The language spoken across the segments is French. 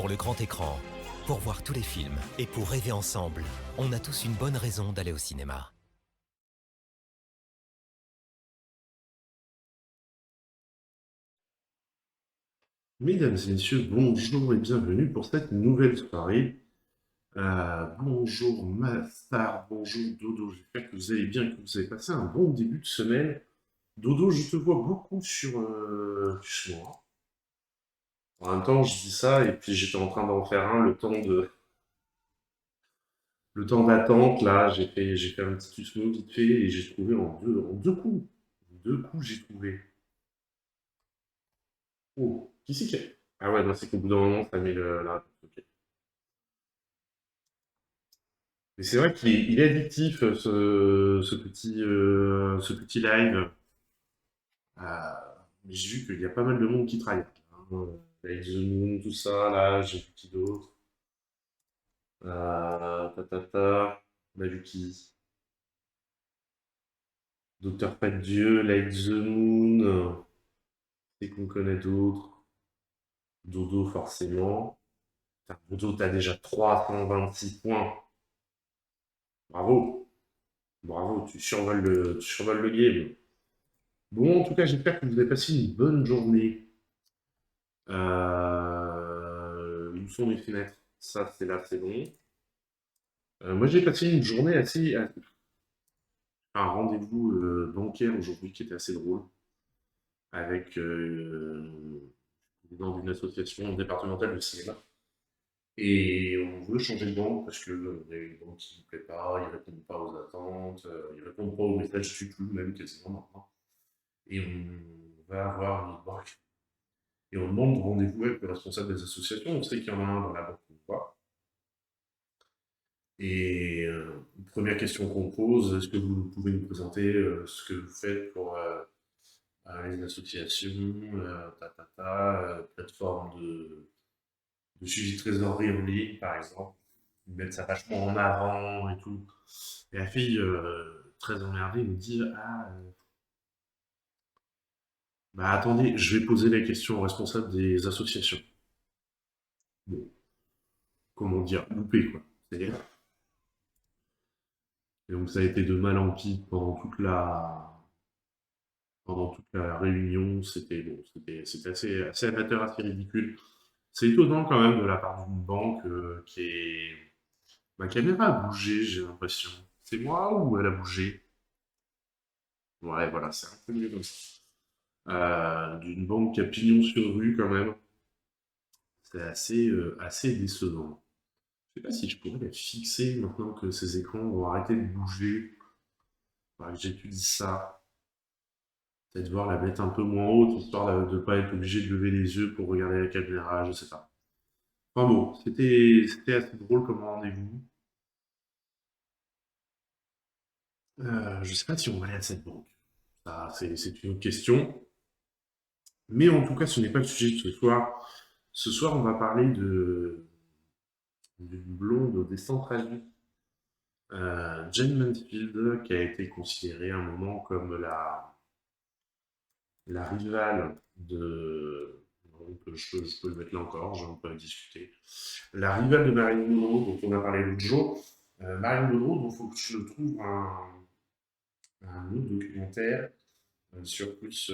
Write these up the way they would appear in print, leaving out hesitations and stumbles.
pour le grand écran, pour voir tous les films et pour rêver ensemble, on a tous une bonne raison d'aller au cinéma. Mesdames et messieurs, bonjour et bienvenue pour cette nouvelle soirée. Bonjour Mastar, bonjour Dodo, j'espère que vous allez bien, que vous avez passé un bon début de semaine. Dodo, je te vois beaucoup sur moi. En même temps, je dis ça et puis j'étais en train d'en faire un le temps d'attente là. J'ai fait un petit usmo vite fait et j'ai trouvé en deux coups. Deux coups, j'ai trouvé. Oh, qui c'est qui a... Ah ouais, non, c'est qu'au bout d'un moment, ça met la réponse. Ok. Mais c'est vrai qu'il est addictif, ce petit live. Mais j'ai vu qu'il y a pas mal de monde qui travaille. Hein. Avec The Moon, tout ça, là, j'ai vu qui d'autre. On a vu qui? Docteur Pas de Dieu, Like the Moon. C'est qu'on connaît d'autres. Dodo, forcément. Putain, Dodo, t'as déjà 326 points. Bravo. Bravo, tu survoles le game. Bon, en tout cas, j'espère que vous avez passé une bonne journée. Où sont mes fenêtres? Ça, c'est là, c'est bon. Moi, j'ai passé une journée un rendez-vous bancaire aujourd'hui qui était assez drôle avec le président d'une association départementale de cinéma. Et on veut changer de banque parce que y a une banque qui ne plaît pas, ils répondent pas aux attentes, ils répondent pas aux messages du tout, même quasiment maintenant. Et on va avoir une autre banque. Et on demande rendez-vous avec le responsable des associations. On sait qu'il y en a un dans la banque qu'on voit. Et première question qu'on pose, est-ce que vous pouvez nous présenter ce que vous faites pour les associations, plateforme de suivi de trésorerie en ligne, par exemple. Ils mettent ça vachement en avant et tout. Et la fille, très emmerdée, nous dit ah, bah attendez, je vais poser la question au responsable des associations. Bon, comment dire, loupé quoi. C'est-à-dire. Et donc ça a été de mal en pis pendant toute la réunion, c'était bon, c'était assez amateur, assez ridicule. C'est étonnant quand même de la part d'une banque ma caméra a bougé, j'ai l'impression. C'est moi ou elle a bougé? Ouais, voilà, c'est un peu mieux comme ça. D'une banque qui a pignon sur rue quand même. C'est assez décevant. Je sais pas si je pourrais la fixer maintenant que ces écrans vont arrêter de bouger. Faudrait que j'étudie ça. Peut-être voir la mettre un peu moins haute, histoire de ne pas être obligé de lever les yeux pour regarder la caméra, je sais pas. Enfin bon, c'était assez drôle comme rendez-vous. Je sais pas si on va aller à cette banque. Ça, c'est une autre question. Mais en tout cas, ce n'est pas le sujet de ce soir. Ce soir, on va parler d'une blonde au destin tragique, Jane Mansfield, qui a été considérée à un moment comme la rivale de. Donc, je peux le mettre là encore, on peut discuter. La rivale de Marilyn Monroe, dont on a parlé l'autre jour. Marilyn Monroe, dont il faut que je trouve un autre documentaire sur plus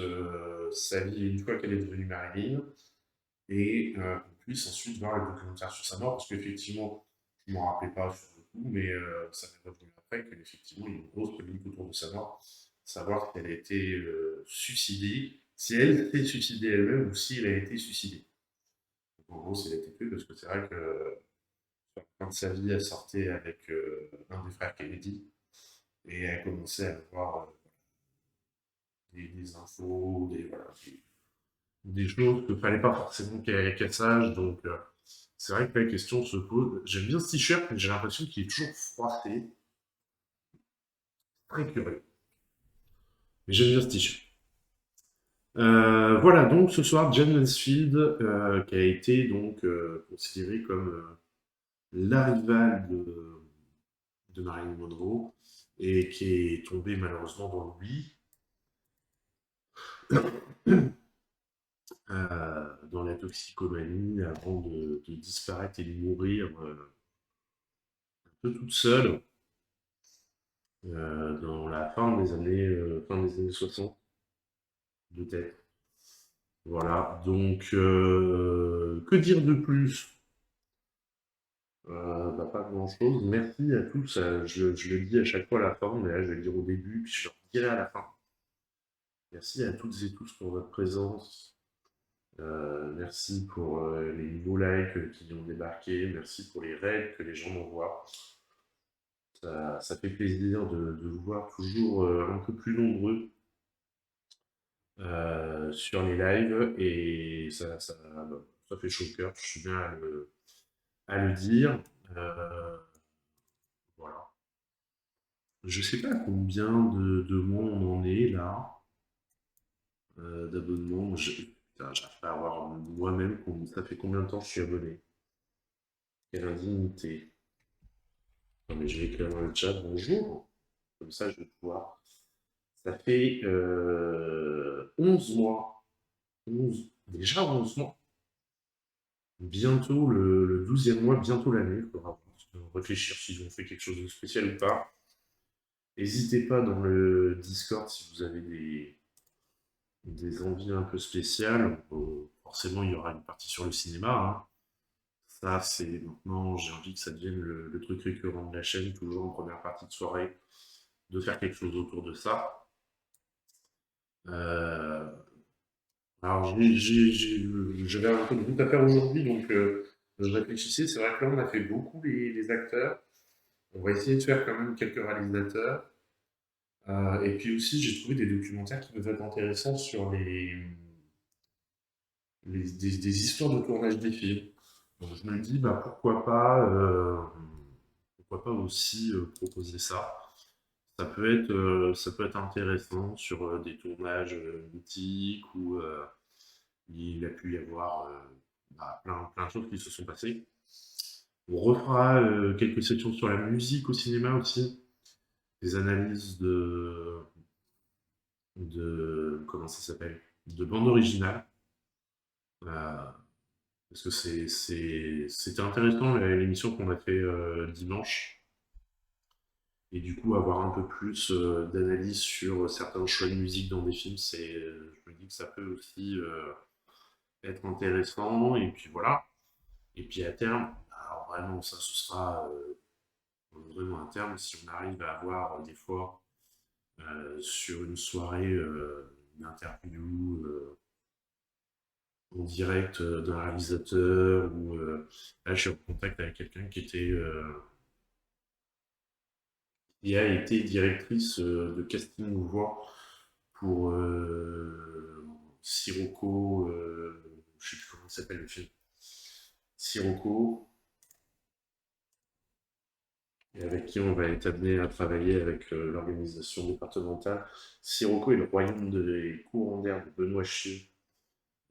sa vie une fois qu'elle est devenue Marilyn, et qu'on puisse ensuite voir le documentaire sur sa mort, parce qu'effectivement, je ne m'en rappelais pas sur le coup, mais ça m'est revenu après qu'effectivement, il y a une grosse polémique autour de sa mort, savoir si elle a été suicidée, si elle s'est suicidée elle-même ou si elle a été suicidée. Donc, en gros, si elle a été tuée, parce que c'est vrai que sur la fin de sa vie, elle sortait avec un des frères Kennedy, et elle commençait à avoir des infos, voilà, des choses qu'il ne fallait pas forcément qu'elle sache. Donc, c'est vrai que la question se pose. J'aime bien ce t-shirt, mais j'ai l'impression qu'il est toujours froissé. Très curieux. Mais j'aime bien ce t-shirt. Voilà, donc ce soir, Jane Mansfield, qui a été donc considérée comme la rivale de Marilyn Monroe et qui est tombée malheureusement dans l'oubli. dans la toxicomanie avant de disparaître et de mourir un peu toute seule dans la fin des années 60 de tête. Voilà, donc que dire de plus? Bah, pas grand-chose. Merci à tous. Je le dis à chaque fois à la fin, mais là je vais le dire au début, puis je le redirai à la fin. Merci à toutes et tous pour votre présence. Merci pour les nouveaux likes qui ont débarqué. Merci pour les raids que les gens m'envoient. Ça fait plaisir de vous voir toujours un peu plus nombreux sur les lives et ça fait chaud au cœur. Je suis bien à le dire. Euh, voilà. Je sais pas combien de mois on en est là, d'abonnements. Putain, j'arrive pas à voir moi-même ça fait combien de temps que je suis abonné. Quelle indignité. Non, mais je vais écrire dans le chat bonjour. Comme ça, je vais pouvoir. Ça fait 11 mois. 11, déjà 11 mois. Bientôt le 12e mois, bientôt l'année. Il faudra réfléchir si on fait quelque chose de spécial ou pas. N'hésitez pas dans le Discord si vous avez des envies un peu spéciales. Forcément, il y aura une partie sur le cinéma, hein. Ça, c'est maintenant, j'ai envie que ça devienne le truc récurrent de la chaîne, toujours en première partie de soirée, de faire quelque chose autour de ça. Euh, alors, j'avais un peu de route à faire aujourd'hui, donc je réfléchissais. C'est vrai que là, on a fait beaucoup les acteurs. On va essayer de faire quand même quelques réalisateurs. Et puis aussi, j'ai trouvé des documentaires qui peuvent être intéressants sur des histoires de tournage des films. Donc je me dis, bah, pourquoi pas aussi proposer ça. Ça peut être intéressant sur des tournages mythiques où il a pu y avoir bah, plein de choses qui se sont passées. On refera quelques sections sur la musique au cinéma aussi, des analyses de comment ça s'appelle, de bande originale. Euh, Parce que c'était intéressant l'émission qu'on a fait dimanche. Et du coup, avoir un peu plus d'analyse sur certains choix de musique dans des films, je me dis que ça peut aussi être intéressant. Et puis voilà. Et puis à terme, alors vraiment, ça ce sera vraiment à terme si on arrive à avoir des fois sur une soirée une interview en direct d'un réalisateur ou là je suis en contact avec quelqu'un qui a été directrice de casting voix pour Sirocco, je sais plus comment il s'appelle le film, Sirocco, et avec qui on va être amené à travailler avec l'organisation départementale. Sirocco est le royaume des courants d'air de Benoît Chieux.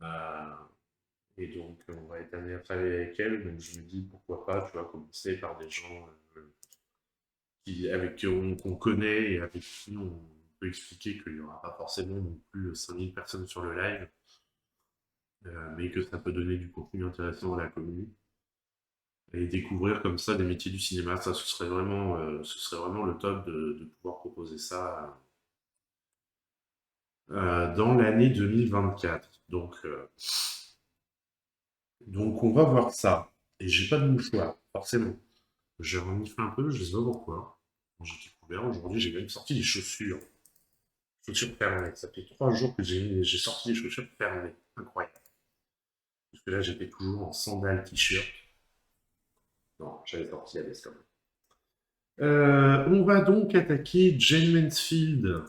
Euh, et donc, on va être amené à travailler avec elle. Donc, je me dis pourquoi pas, tu vois, commencer par des gens avec qu'on connaît et avec qui on peut expliquer qu'il n'y aura pas forcément non plus 5000 personnes sur le live, mais que ça peut donner du contenu intéressant à la commune. Et découvrir comme ça des métiers du cinéma, ça ce serait vraiment le top de pouvoir proposer ça dans l'année 2024. Donc on va voir ça. Et j'ai pas de mouchoir, forcément. J'ai reniflé un peu, je sais pas pourquoi. J'ai découvert aujourd'hui, j'ai même sorti des chaussures. Chaussures fermées. Ça fait 3 jours que j'ai sorti des chaussures fermées. Incroyable. Parce que là, j'étais toujours en sandales, t-shirt. Non, j'avais sorti la veste quand même. On va donc attaquer Jane Mansfield,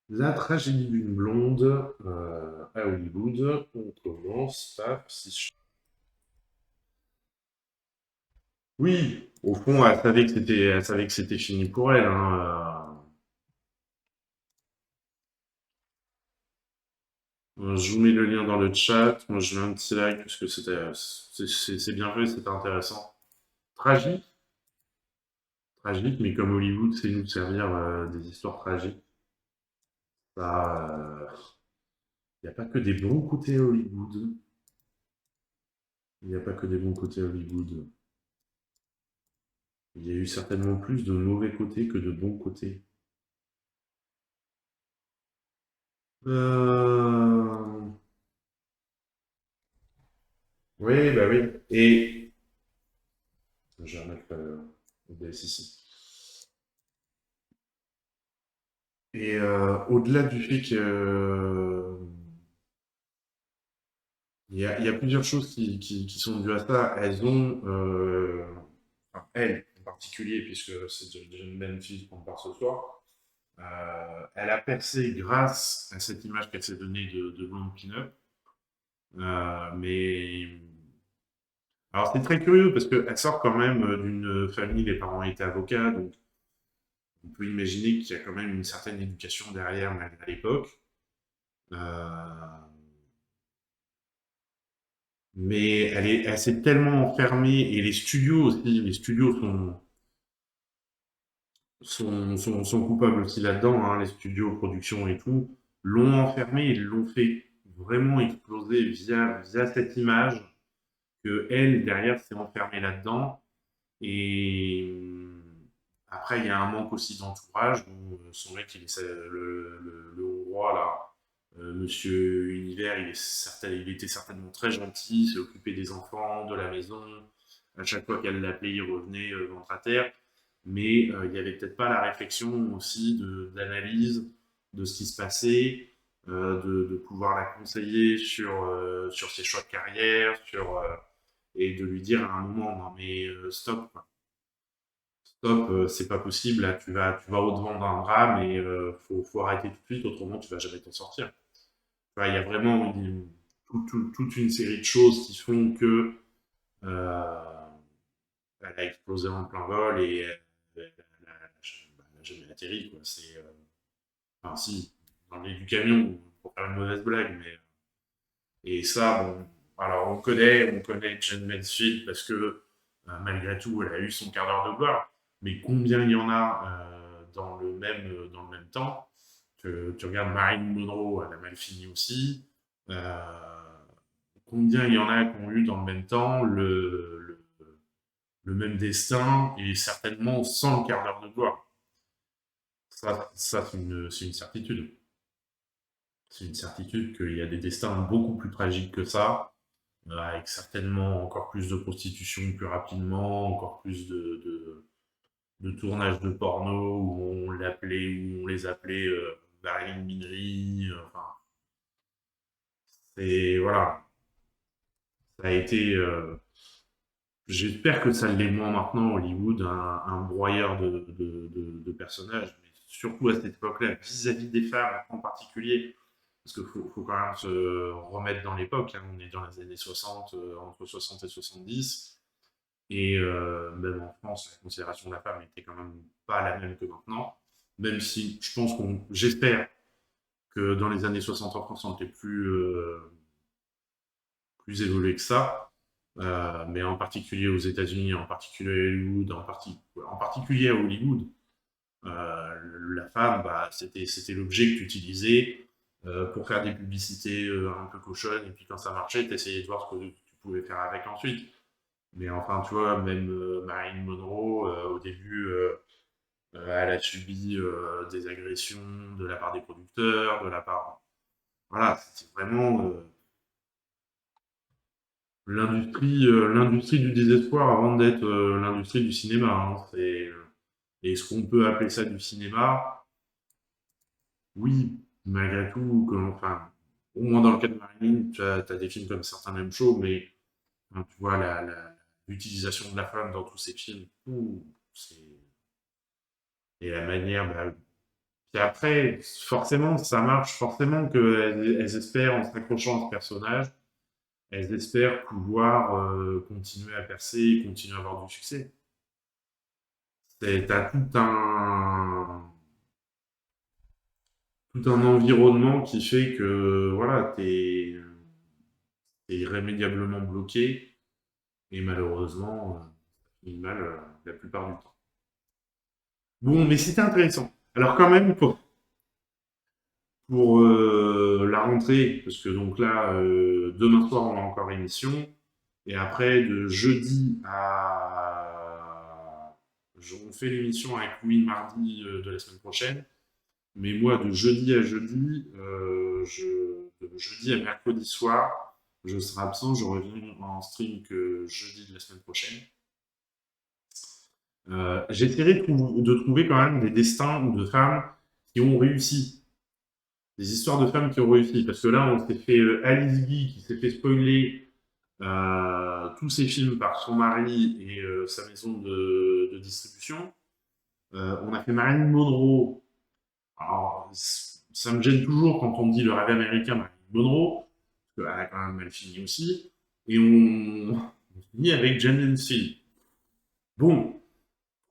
la tragédie d'une blonde à Hollywood. On commence par oui, au fond, elle savait que c'était fini pour elle, hein. Je vous mets le lien dans le chat. Moi, je mets un petit like parce que c'est bien fait, c'était intéressant. Tragique, tragique, mais comme Hollywood sait nous servir des histoires tragiques, ça, Il n'y a pas que des bons côtés à Hollywood. Il n'y a pas que des bons côtés à Hollywood. Il y a eu certainement plus de mauvais côtés que de bons côtés. Euh, Oui, bah oui. Et je vais remettre OBS ici. Et au-delà du fait que il y a plusieurs choses qui sont dues à ça. Elles ont, enfin, elle en particulier, puisque c'est déjà une belle fille qu'on part ce soir, elle a percé grâce à cette image qu'elle s'est donnée de blonde pin-up. Mais alors c'est très curieux parce qu'elle sort quand même d'une famille, les parents étaient avocats, donc on peut imaginer qu'il y a quand même une certaine éducation derrière malgré l'époque. Euh, mais elle s'est tellement enfermée et les studios aussi, les studios sont coupables aussi là-dedans, hein, les studios, production et tout, l'ont enfermée et l'ont fait vraiment exploser via cette image que elle, derrière, s'est enfermée là-dedans. Et après, il y a un manque aussi d'entourage. Bon, son mec, le Hongrois, là, Monsieur Univers, il était certainement très gentil, il s'est occupé des enfants, de la maison. À chaque fois qu'elle l'appelait, il revenait ventre à terre. Mais il n'y avait peut-être pas la réflexion aussi d'analyse de ce qui se passait, de pouvoir la conseiller sur ses choix de carrière, et de lui dire à un moment, non mais stop, quoi. Stop, c'est pas possible, là tu vas au-devant d'un drame et faut arrêter tout de suite, autrement tu vas jamais t'en sortir. Enfin, il y a vraiment toute une série de choses qui font que euh, elle a explosé en plein vol et elle a jamais atterri, quoi. Enfin si, dans le nez du camion, pour faire une mauvaise blague, mais et ça, bon, alors on connaît Jane Mansfield parce que malgré tout, elle a eu son quart d'heure de gloire. Mais combien il y en a dans le même temps? Tu regardes Marilyn Monroe, elle a mal fini aussi. Euh, Combien il y en a qui ont eu dans le même temps le même destin et certainement sans le quart d'heure de gloire? Ça c'est une certitude. C'est une certitude qu'il y a des destins beaucoup plus tragiques que ça, avec certainement encore plus de prostitution plus rapidement, encore plus de tournage de porno où on les appelait Marilyn Minerie, enfin, c'est, voilà, ça a été, j'espère que ça l'est moins maintenant, Hollywood, un broyeur de personnages, mais surtout à cette époque-là, vis-à-vis des femmes en particulier, parce qu'il faut quand même se remettre dans l'époque, hein, on est dans les années 60, entre 60 et 70. Et même en France, la considération de la femme était quand même pas la même que maintenant. Même si j'espère que dans les années 60 en France, on était plus évolué que ça. Mais en particulier aux États-Unis, en particulier à Hollywood, en particulier à Hollywood, la femme, bah, c'était l'objet que tu utilisais pour faire des publicités un peu cochonnes. Et puis quand ça marchait, tu essayais de voir ce que tu pouvais faire avec ensuite. Mais enfin, tu vois, même Marilyn Monroe, au début, elle a subi des agressions de la part des producteurs, de la part. Voilà, c'était vraiment l'industrie du désespoir avant d'être l'industrie du cinéma, hein. Est-ce qu'on peut appeler ça du cinéma? Oui, malgré tout, enfin, au moins dans le cas de Marilyn, tu as des films comme Certains Même Show, mais hein, tu vois, l'utilisation de la femme dans tous ces films, c'est. Et la manière, bah, puis après, forcément, ça marche, forcément qu'elles espèrent, en s'accrochant à ce personnage, elles espèrent pouvoir continuer à percer et continuer à avoir du succès. T'as tout un environnement qui fait que, voilà, t'es irrémédiablement bloqué, et malheureusement, ça finit mal la plupart du temps. Bon, mais c'était intéressant. Alors quand même, pour la rentrée, parce que donc là, demain soir, on a encore émission. Et après, de jeudi à... On fait l'émission avec Louis mardi de la semaine prochaine. Mais moi, de jeudi à jeudi, de jeudi à mercredi soir, je serai absent. Je reviens en stream que jeudi de la semaine prochaine. J'essaierai de trouver quand même des destins de femmes qui ont réussi. Des histoires de femmes qui ont réussi. Parce que là, on s'est fait Alice Guy qui s'est fait spoiler tous ses films par son mari et sa maison de distribution. On a fait Marilyn Monroe. Alors, ça me gêne toujours quand on me dit le rêve américain Marilyn Monroe, parce qu'elle a quand même mal fini aussi. Et on finit avec Jane Mansfield. Bon,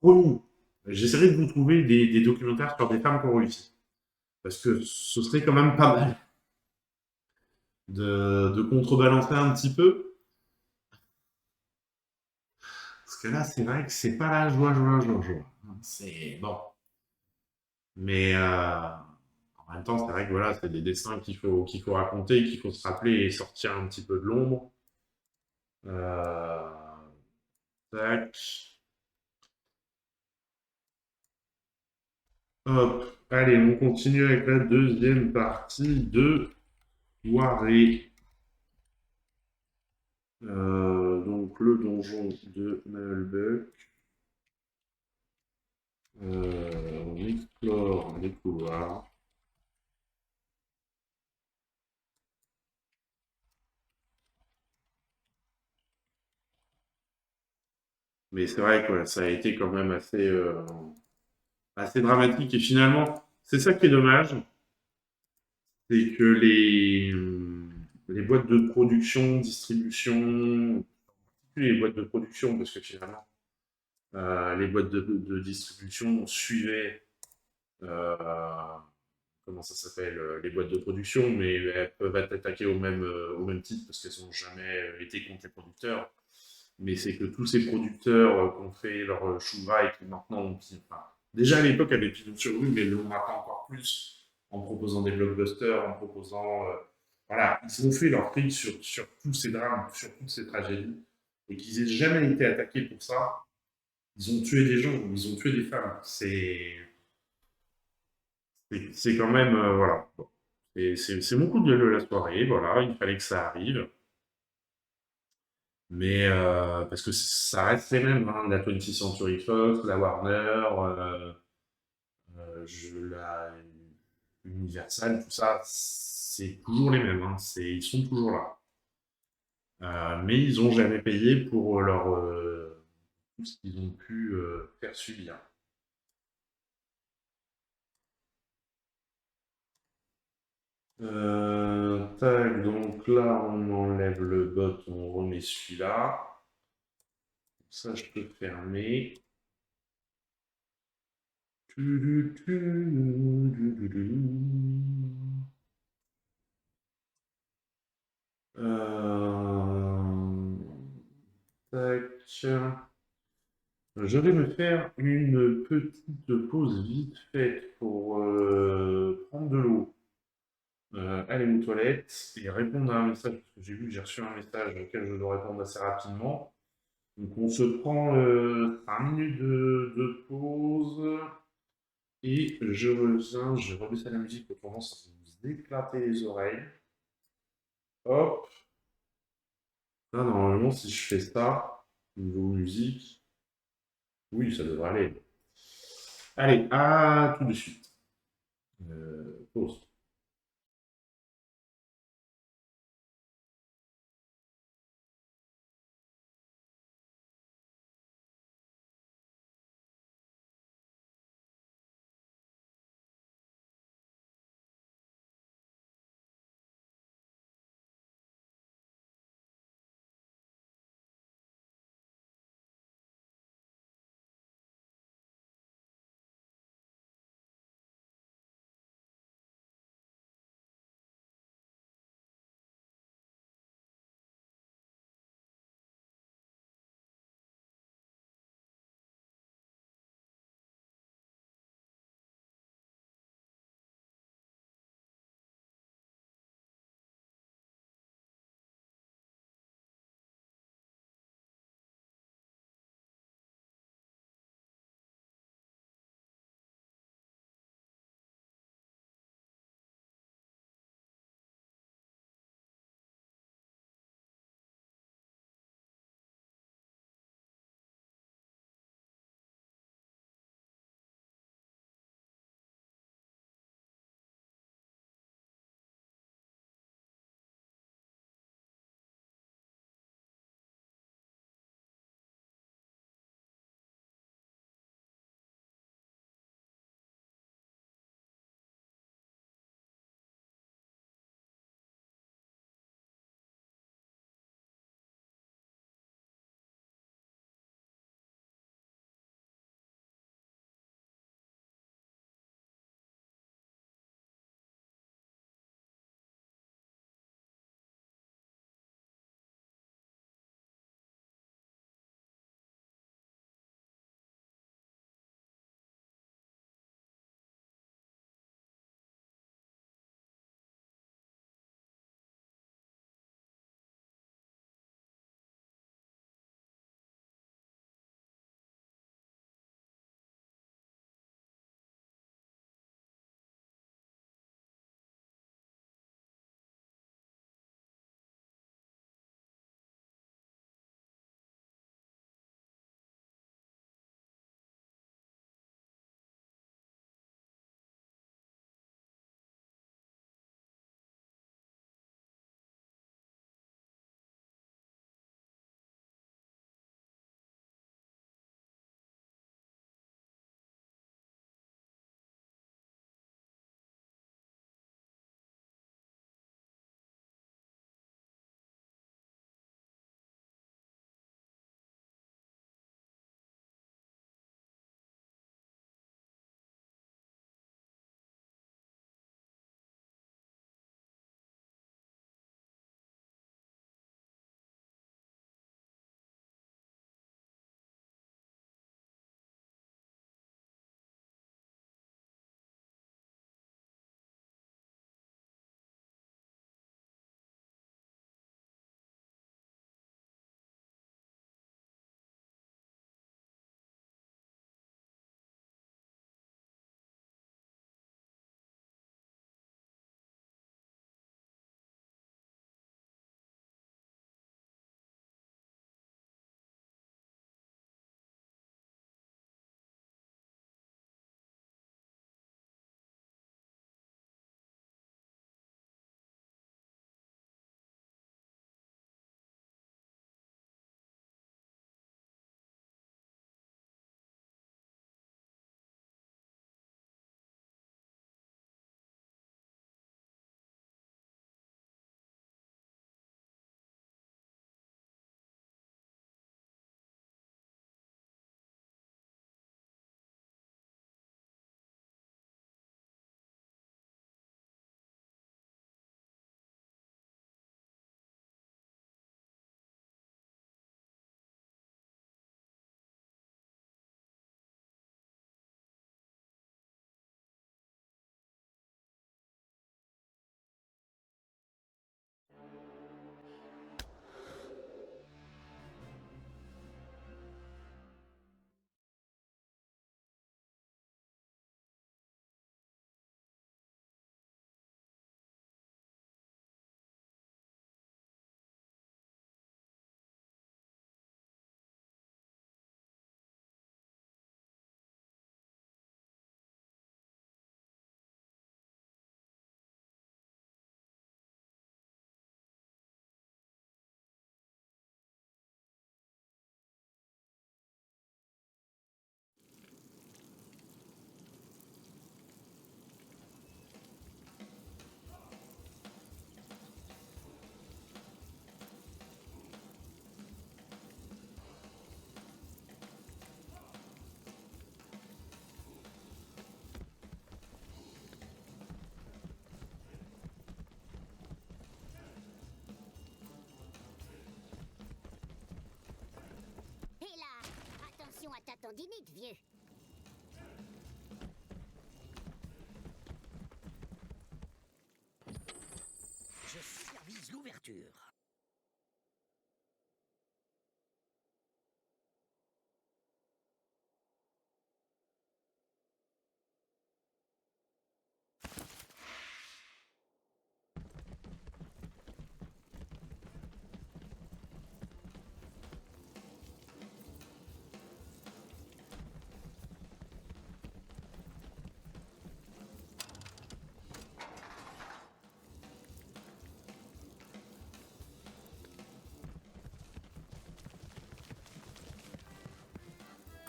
promis, j'essaierai de vous trouver des documentaires sur des femmes qui ont réussi. Parce que ce serait quand même pas mal de contrebalancer un petit peu. Parce que là, c'est vrai que c'est pas la joie. C'est bon. Mais en même temps, c'est vrai que voilà, c'est des destins qu'il faut raconter, qu'il faut se rappeler et sortir un petit peu de l'ombre. Euh, tac. Hop. Allez, on continue avec la deuxième partie de soirée. Donc le donjon de Nullbuck. On explore les couloirs. Mais c'est vrai que ouais, ça a été quand même assez dramatique. Et finalement, c'est ça qui est dommage, c'est que les boîtes de production, distribution, plus les boîtes de production, parce que finalement, les boîtes de distribution suivaient, euh, comment ça s'appelle, les boîtes de production, mais elles peuvent être attaquées au même titre, parce qu'elles n'ont jamais été contre les producteurs. Mais c'est que tous ces producteurs qui ont fait leur chouva et qui maintenant ont enfin, déjà à l'époque avaient pignon sur rue, mais l'ont maintenant encore plus en proposant des blockbusters, en proposant. Voilà, ils ont fait leur prix sur tous ces drames, sur toutes ces tragédies, et qu'ils aient jamais été attaqués pour ça. Ils ont tué des gens, ils ont tué des femmes. C'est quand même. Voilà. Bon. C'est mon coup de gueule de la soirée, voilà, il fallait que ça arrive. Mais parce que ça reste les mêmes, hein, la 20th Century Fox, la Warner, la Universal, tout ça, c'est toujours les mêmes, hein, ils sont toujours là. Mais ils n'ont jamais payé pour tout ce qu'ils ont pu faire subir. Tac, donc là, on enlève le bot, on remet celui-là. Ça, je peux fermer. Tac. Je vais me faire une petite pause vite faite pour prendre de l'eau, aller aux toilettes et répondre à un message, parce que j'ai vu que j'ai reçu un message auquel je dois répondre assez rapidement. Donc on se prend 5 minutes de pause et je reviens, je rebaisse la musique pour commencer à vous éclater les oreilles. Hop. Là, normalement, si je fais ça, niveau musique, oui, ça devrait aller. Allez, à tout de suite. Pause. tendinite, vieux. Je supervise l'ouverture.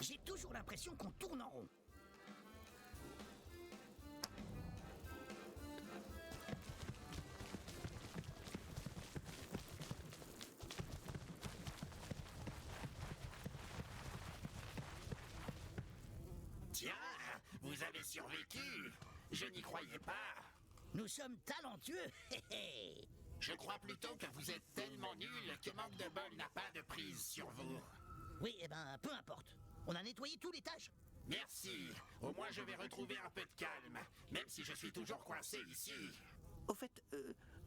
J'ai toujours l'impression qu'on tourne en rond. Tiens, vous avez survécu. Je n'y croyais pas. Nous sommes talentueux. Je crois plutôt que vous êtes tellement nul que Manque de bol n'a pas de prise sur vous. Oui, eh ben, peu importe. On a nettoyé tout l'étage. Merci. Au moins je vais retrouver un peu de calme, même si je suis toujours coincé ici. Au fait,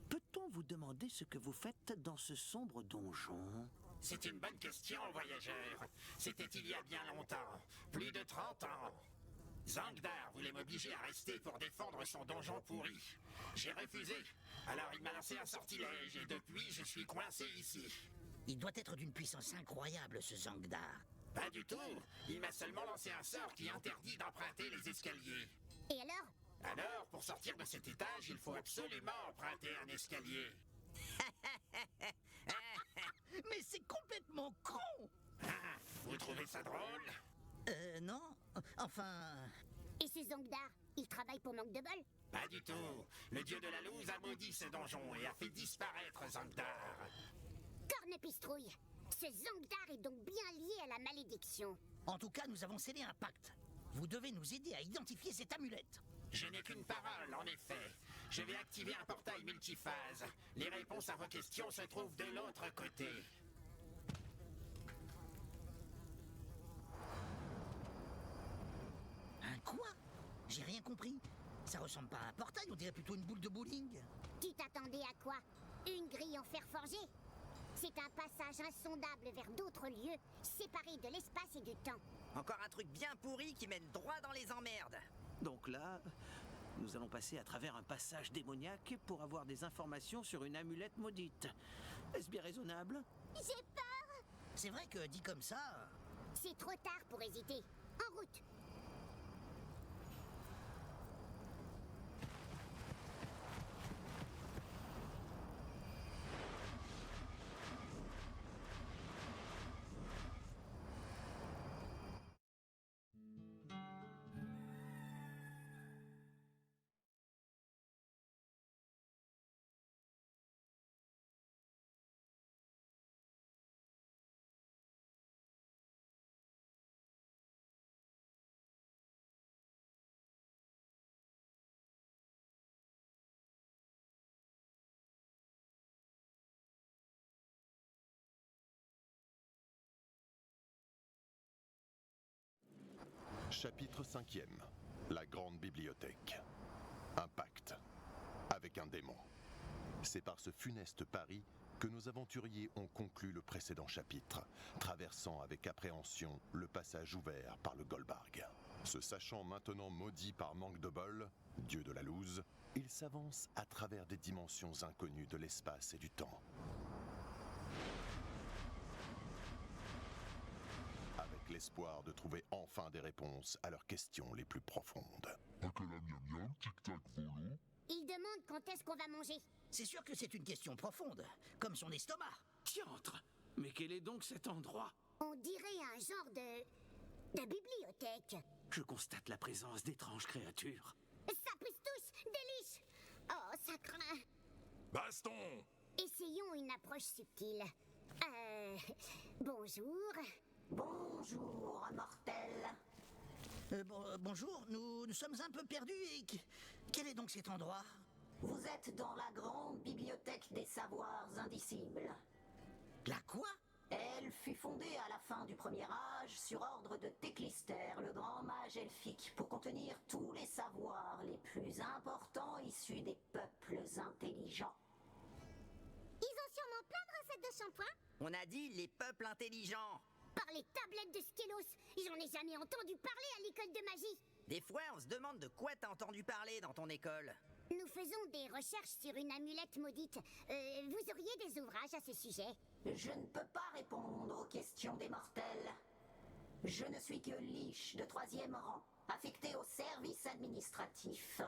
peut-on vous demander ce que vous faites dans ce sombre donjon? C'est une bonne question, voyageur. C'était il y a bien longtemps, plus de 30 ans. Zangdar voulait m'obliger à rester pour défendre son donjon pourri. J'ai refusé. Alors il m'a lancé un sortilège et depuis je suis coincé ici. Il doit être d'une puissance incroyable, ce Zangdar. Pas du tout. Il m'a seulement lancé un sort qui interdit d'emprunter les escaliers. Et alors? Alors, pour sortir de cet étage, il faut absolument emprunter un escalier. Mais c'est complètement con. Ah, vous trouvez ça drôle? Non. Enfin... Et ce Zangdar, il travaille pour Manque de bol? Pas du tout. Le dieu de la loose a maudit ce donjon et a fait disparaître Zangdar. Cornepistrouille, ce Zangdar est donc bien lié à la malédiction. En tout cas, nous avons scellé un pacte. Vous devez nous aider à identifier cette amulette. Je n'ai qu'une parole, en effet. Je vais activer un portail multiphase. Les réponses à vos questions se trouvent de l'autre côté. Un quoi? J'ai rien compris. Ça ressemble pas à un portail, on dirait plutôt une boule de bowling. Tu t'attendais à quoi? Une grille en fer forgé? C'est un passage insondable vers d'autres lieux, séparés de l'espace et du temps. Encore un truc bien pourri qui mène droit dans les emmerdes. Donc là, nous allons passer à travers un passage démoniaque pour avoir des informations sur une amulette maudite. Est-ce bien raisonnable? J'ai peur! C'est vrai que dit comme ça... C'est trop tard pour hésiter. En route! Chapitre 5e. La grande bibliothèque. Un pacte. Avec un démon. C'est par ce funeste pari que nos aventuriers ont conclu le précédent chapitre, traversant avec appréhension le passage ouvert par le Golbarg. Se sachant maintenant maudit par Manque de bol, dieu de la loose, il s'avance à travers des dimensions inconnues de l'espace et du temps. Avec l'espoir de trouver enfin des réponses à leurs questions les plus profondes. Il demande quand est-ce qu'on va manger. C'est sûr que c'est une question profonde, comme son estomac. Tiantre! Mais quel est donc cet endroit? On dirait un genre de bibliothèque. Je constate la présence d'étranges créatures. Ça pousse tous, délice. Oh, ça craint. Baston! Essayons une approche subtile. Bonjour. Bonjour, mortel. Bonjour, nous sommes un peu perdus et... Quel est donc cet endroit? Vous êtes dans la grande bibliothèque des savoirs indicibles. La quoi? Elle fut fondée à la fin du Premier Âge sur ordre de Teclister, le grand mage elfique, pour contenir tous les savoirs les plus importants issus des peuples intelligents. Ils ont sûrement plein de recettes de shampoing. On a dit les peuples intelligents. Par les tablettes de Skelos, j'en ai jamais entendu parler à l'école de magie. Des fois, on se demande de quoi t'as entendu parler dans ton école. Nous faisons des recherches sur une amulette maudite. Vous auriez des ouvrages à ce sujet? Je ne peux pas répondre aux questions des mortels. Je ne suis que Lich de 3e rang, affecté au service administratif.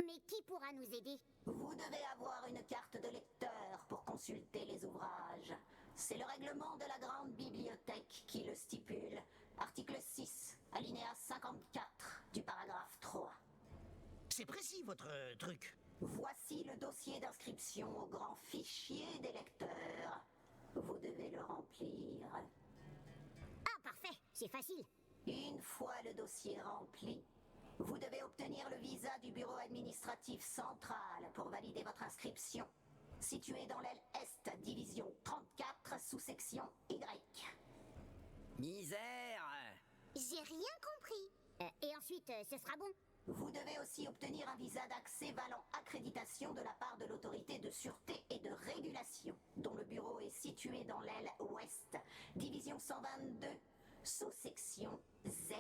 Mais qui pourra nous aider? Vous devez avoir une carte de lecteur pour consulter les ouvrages. C'est le règlement de la grande bibliothèque qui le stipule. Article 6, alinéa 54 du paragraphe 3. C'est précis, votre truc. Voici le dossier d'inscription au grand fichier des lecteurs. Vous devez le remplir. Ah, parfait, c'est facile. Une fois le dossier rempli, vous devez obtenir le visa du bureau administratif central pour valider votre inscription. Situé dans l'aile Est, division 34, sous-section Y. Misère! J'ai rien compris. Et ensuite, ce sera bon. Vous devez aussi obtenir un visa d'accès valant accréditation de la part de l'autorité de sûreté et de régulation, dont le bureau est situé dans l'aile Ouest, division 122, sous-section Z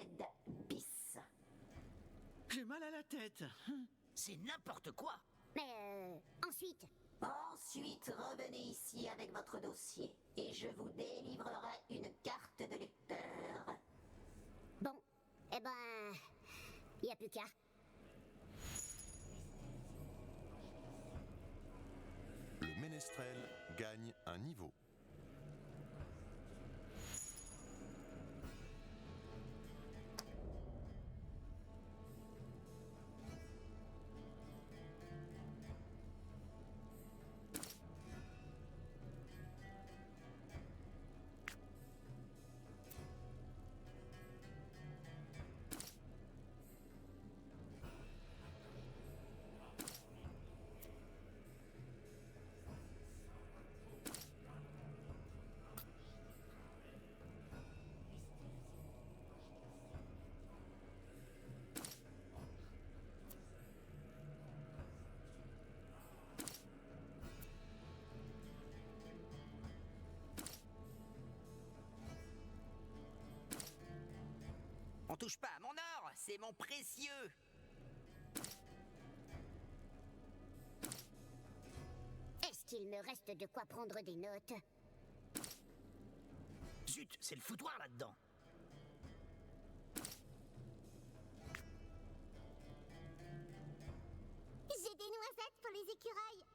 bis. J'ai mal à la tête. C'est n'importe quoi. Mais ensuite, Ensuite, revenez ici avec votre dossier et je vous délivrerai une carte de lecteur. bon, eh ben, il n'y a plus qu'à. Le ménestrel gagne un niveau. On touche pas à mon or, c'est mon précieux. Est-ce qu'il me reste de quoi prendre des notes? Zut, c'est le foutoir là-dedans. J'ai des noisettes pour les écureuils.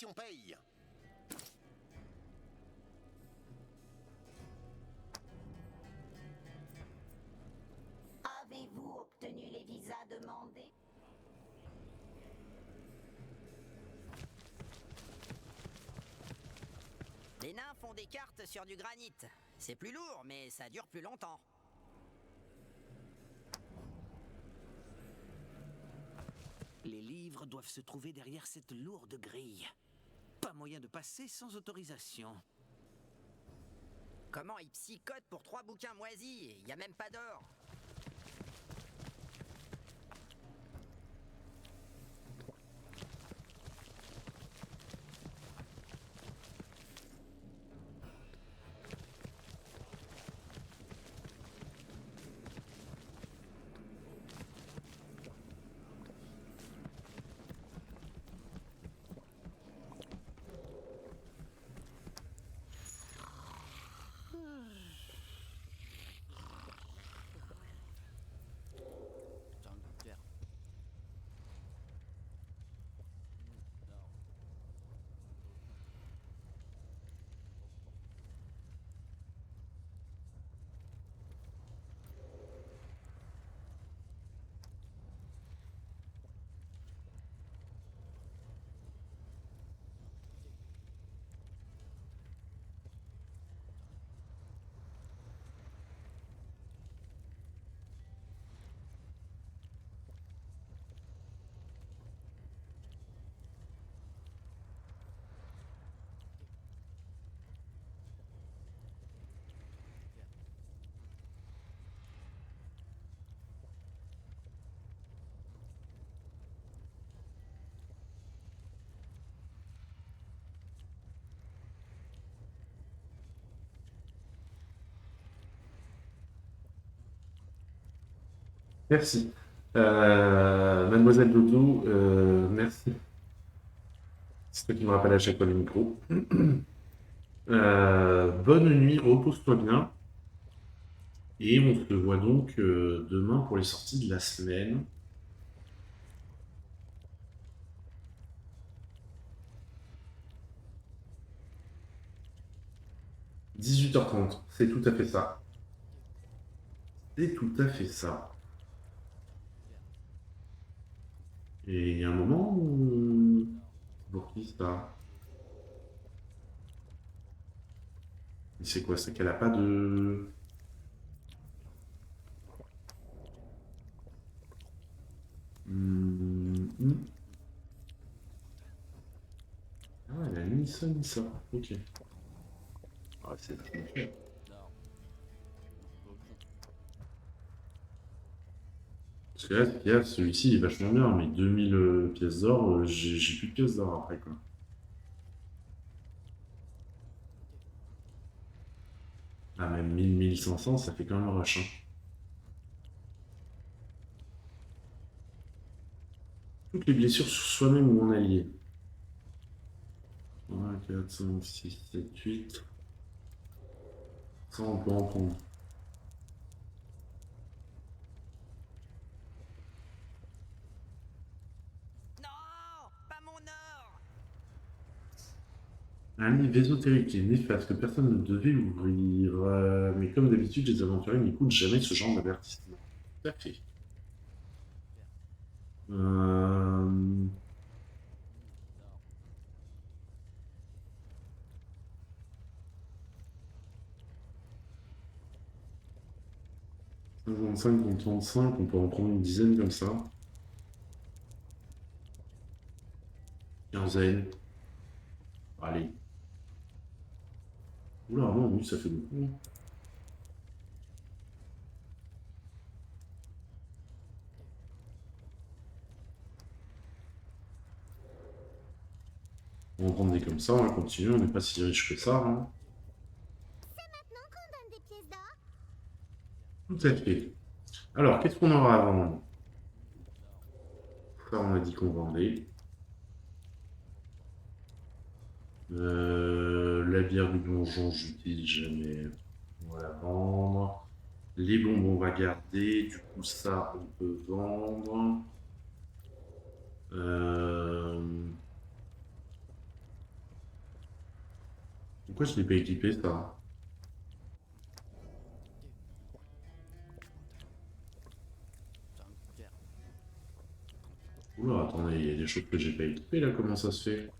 mission paye. Avez-vous obtenu les visas demandés? Les nains font des cartes sur du granit. C'est plus lourd, mais ça dure plus longtemps. Les livres doivent se trouver derrière cette lourde grille. Pas moyen de passer sans autorisation. Comment ils psychotent pour 3 bouquins moisis? Y a même pas d'or. Merci. Mademoiselle Doudou, merci. C'est toi qui me rappelle à chaque fois le micro. Bonne nuit, repose-toi bien. Et on se voit donc demain pour les sorties de la semaine. « 18h30, c'est tout à fait ça. C'est tout à fait ça. Et il y a un moment où... Pour qui ça? C'est quoi? C'est qu'elle a pas de... Ah, elle a ni ça ni ça. Ok. Ah, c'est tranquille. Parce que là, ce qu'il y a, celui-ci est vachement bien, mais 2000 pièces d'or, j'ai plus de pièces d'or après, quoi. Ah, même 1000-1500, ça fait quand même rush, hein. Toutes les blessures sur soi-même ou en allié. 3, 4, 5, 6, 7, 8. Ça, on peut en prendre. Non, pas mon or. Un livre ésotérique et néfaste que personne ne devait ouvrir. Mais comme d'habitude, les aventuriers n'écoutent jamais ce genre d'avertissement. Tout à fait. Euh... 55 contre 35, on peut en prendre une dizaine comme ça. Quinzaine. Allez. Oula, non, oui, ça fait beaucoup. On va en prendre des comme ça, on va continuer, on n'est pas si riche que ça, hein. C'est maintenant qu'on donne des pièces d'or? Tout à fait. Alors, qu'est-ce qu'on aura à vendre? Ça, on a dit qu'on vendait. La bière du donjon, j'utilise jamais. On va la vendre. Les bonbons, on va garder. Du coup, ça, on peut vendre. Pourquoi je l'ai pas équipé ça? Oula, attendez, il y a des choses que j'ai pas équipées là, comment ça se fait?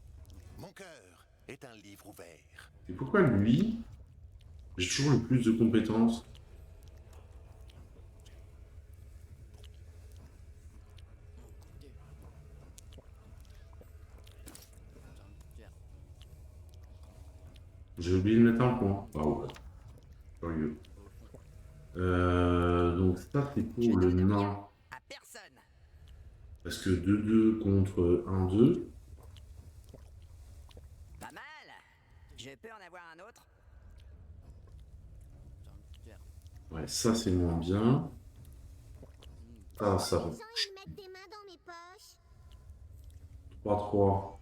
Mon cœur est un livre ouvert. Et pourquoi lui, j'ai toujours le plus de compétences? J'ai oublié de mettre un point. Ah ouais, curieux. Donc ça c'est pour le nain. À personne. Parce que 2-2 contre 1-2. Pas mal. Je peux en avoir un autre? Ouais, ça c'est moins bien. Ah, ça Les va. gens, ils mettent des mains dans mes poches. 3-3.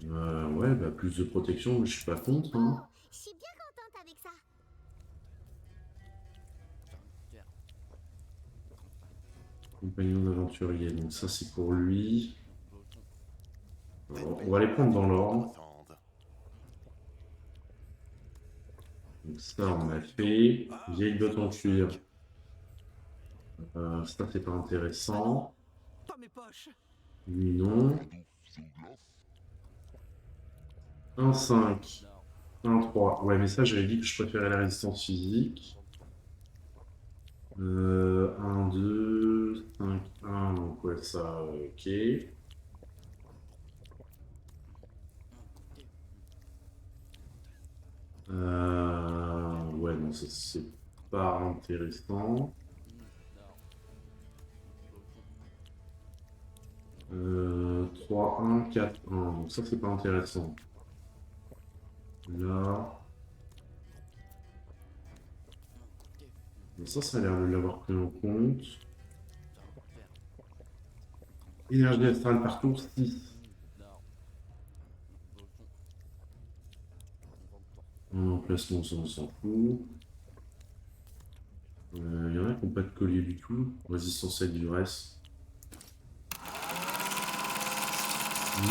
Ouais, bah plus de protection, mais je suis pas contre. Hein. Je suis bien contente avec ça. Compagnon d'aventurier, donc ça c'est pour lui. Alors, on va les prendre dans l'ordre. Donc ça on a fait. Vieille botte en cuir. Ça c'est pas intéressant. Pas mes poches. Lui non. 1-5. 1-3. Ouais, mais ça j'avais dit que je préférais la résistance physique. 1-2, 5-1, donc ouais, ça, ok. Ouais, non, ça c'est pas intéressant. 3-1, 4-1, donc ça c'est pas intéressant. Là. Ça a l'air de l'avoir pris en compte. Énergie astrale par tour, 6. En emplacement, ça on s'en fout. Il y en a qui n'ont pas de collier du tout. Résistance à l'ivresse.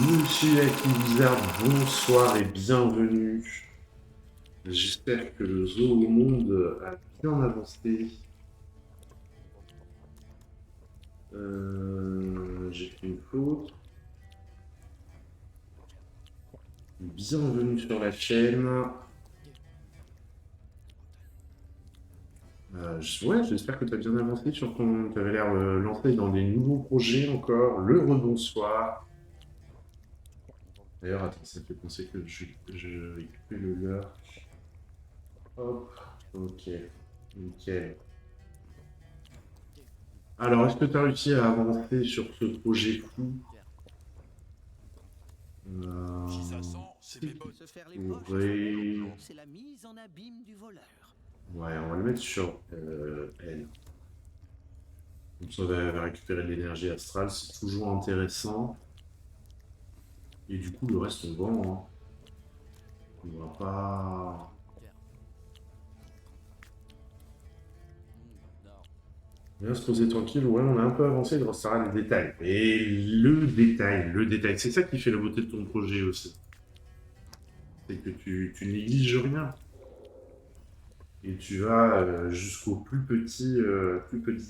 Multi-Lucky Wizard, bonsoir et bienvenue. J'espère que le zoo au monde a bien avancé. J'ai fait une faute. Bienvenue sur la chaîne. Ouais, j'espère que tu as bien avancé sur ton... Tu avais l'air lancé dans des nouveaux projets encore. Le rebonsoir. D'ailleurs, attends, ça me fait penser que je vais couper le leur. Hop, ok, nickel. Alors, est-ce que tu as réussi à avancer sur ce projet fou? Si ça sent, c'est des bonnes. Se faire les poches, Ouais. c'est la mise en abîme du voleur. Ouais, on va le mettre sur elle. Comme ça, on va récupérer de l'énergie astrale, c'est toujours intéressant. Et du coup, le reste, on vend. Hein. On va pas... On va se poser tranquille. Ouais, on a un peu avancé, il restera le détail. Et le détail, c'est ça qui fait la beauté de ton projet aussi. C'est que tu négliges rien. Et tu vas jusqu'au plus petit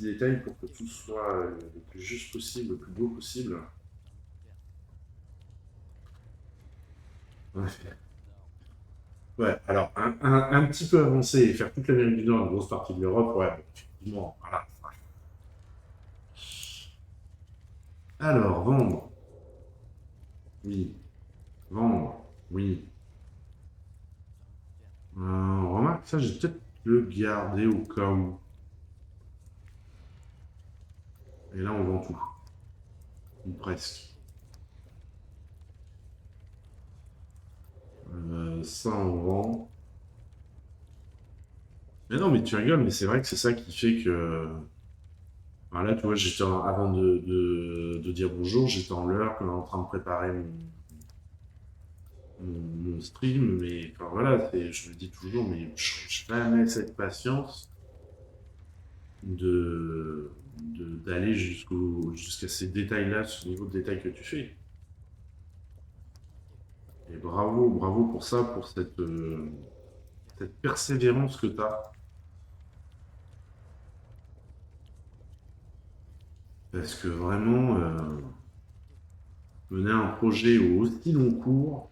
détail pour que tout soit le plus juste possible, le plus beau possible. Ouais, alors un petit peu avancé et faire toute l'Amérique du Nord, une grosse partie de l'Europe, ouais, effectivement, voilà. Alors, vendre. Oui. Vendre. Oui. Remarque, ça, j'ai peut-être le garder au cas où. Et là, on vend tout. Ou presque. Ça, on vend. Mais non, mais tu rigoles, mais c'est vrai que c'est ça qui fait que... Enfin, là, tu vois, avant de dire bonjour, j'étais en l'heure, en train de préparer mon stream, mais enfin, voilà, je le dis toujours, mais je n'ai jamais cette patience d'aller jusqu'à ces détails-là, ce niveau de détail que tu fais. Et bravo, bravo pour ça, pour cette persévérance que tu as. Parce que vraiment, mener un projet au aussi long cours,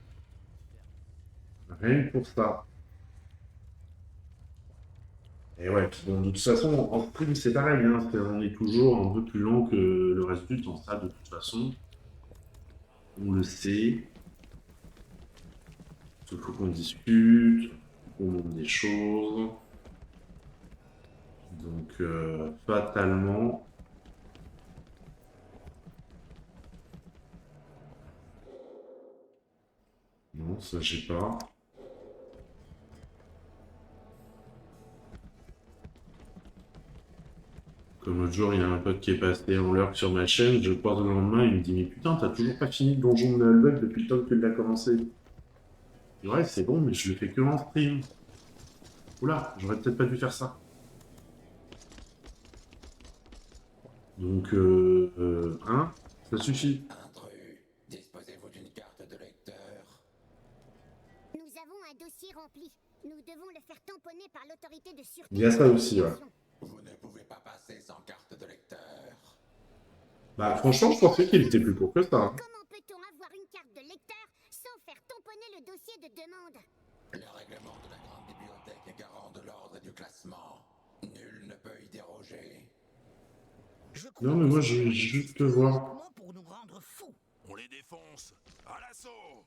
rien que pour ça. Et ouais, puis bon, de toute façon, en stream, c'est pareil, hein, on est toujours un peu plus lent que le reste du temps, ça, de toute façon. On le sait. Il faut qu'on discute, qu'on montre des choses. Donc, fatalement... Non, ça, j'ai pas. Comme l'autre jour, il y a un pote qui est passé en lurk sur ma chaîne, je croise le lendemain, il me dit « Mais putain, t'as toujours pas fini le donjon de Nullbug depuis le temps que tu l'as commencé ?» Ouais, c'est bon, mais je le fais que en stream. Oula, j'aurais peut-être pas dû faire ça. Donc, hein, ça suffit. Intrus, disposez-vous d'une carte de lecteur. Nous avons un dossier rempli. Nous devons le faire tamponner par l'autorité de sûreté. Il y a ça aussi, ouais. Vous ne pouvez pas passer sans carte de lecteur. Bah, franchement, je pensais qu'il était plus court que ça. Hein. Comment peut-on avoir une carte de lecteur sans faire tamponner le dossier de demande? Le règlement de la grande bibliothèque est garant de l'ordre et du classement. Nul ne peut y déroger. Non, mais moi, je veux juste te voir. Pour nous rendre fous. On les défonce. À l'assaut.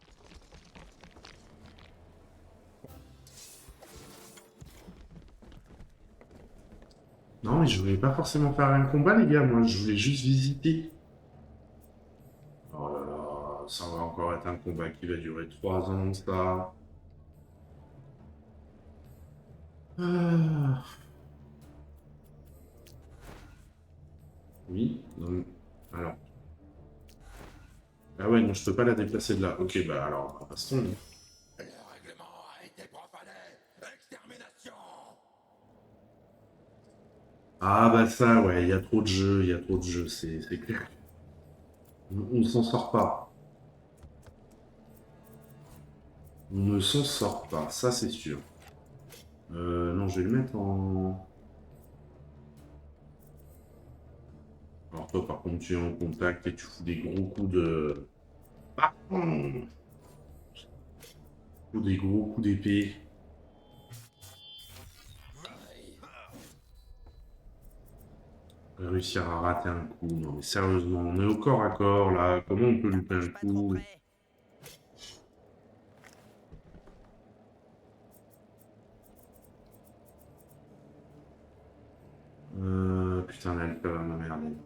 Non, mais je voulais pas forcément faire un combat, les gars. Moi, je voulais juste visiter. Oh là là, ça va encore être un combat qui va durer 3 ans, ça. Ah. Oui, non, alors. Ah ouais, non, je peux pas la déplacer de là. Ok, bah alors, passons. Le règlement a été profané. Extermination. Ah bah ça, ouais, il y a trop de jeux, il y a trop de jeux, c'est clair. On ne s'en sort pas. On ne s'en sort pas, ça c'est sûr. Non, je vais le mettre en... Alors toi, par contre, tu es en contact et tu fous des gros coups de... Ah, des gros coups d'épée. Réussir à rater un coup. Non mais sérieusement, on est au corps à corps là. Comment on peut lui faire un coup? Putain, l'alcool va m'emmerder.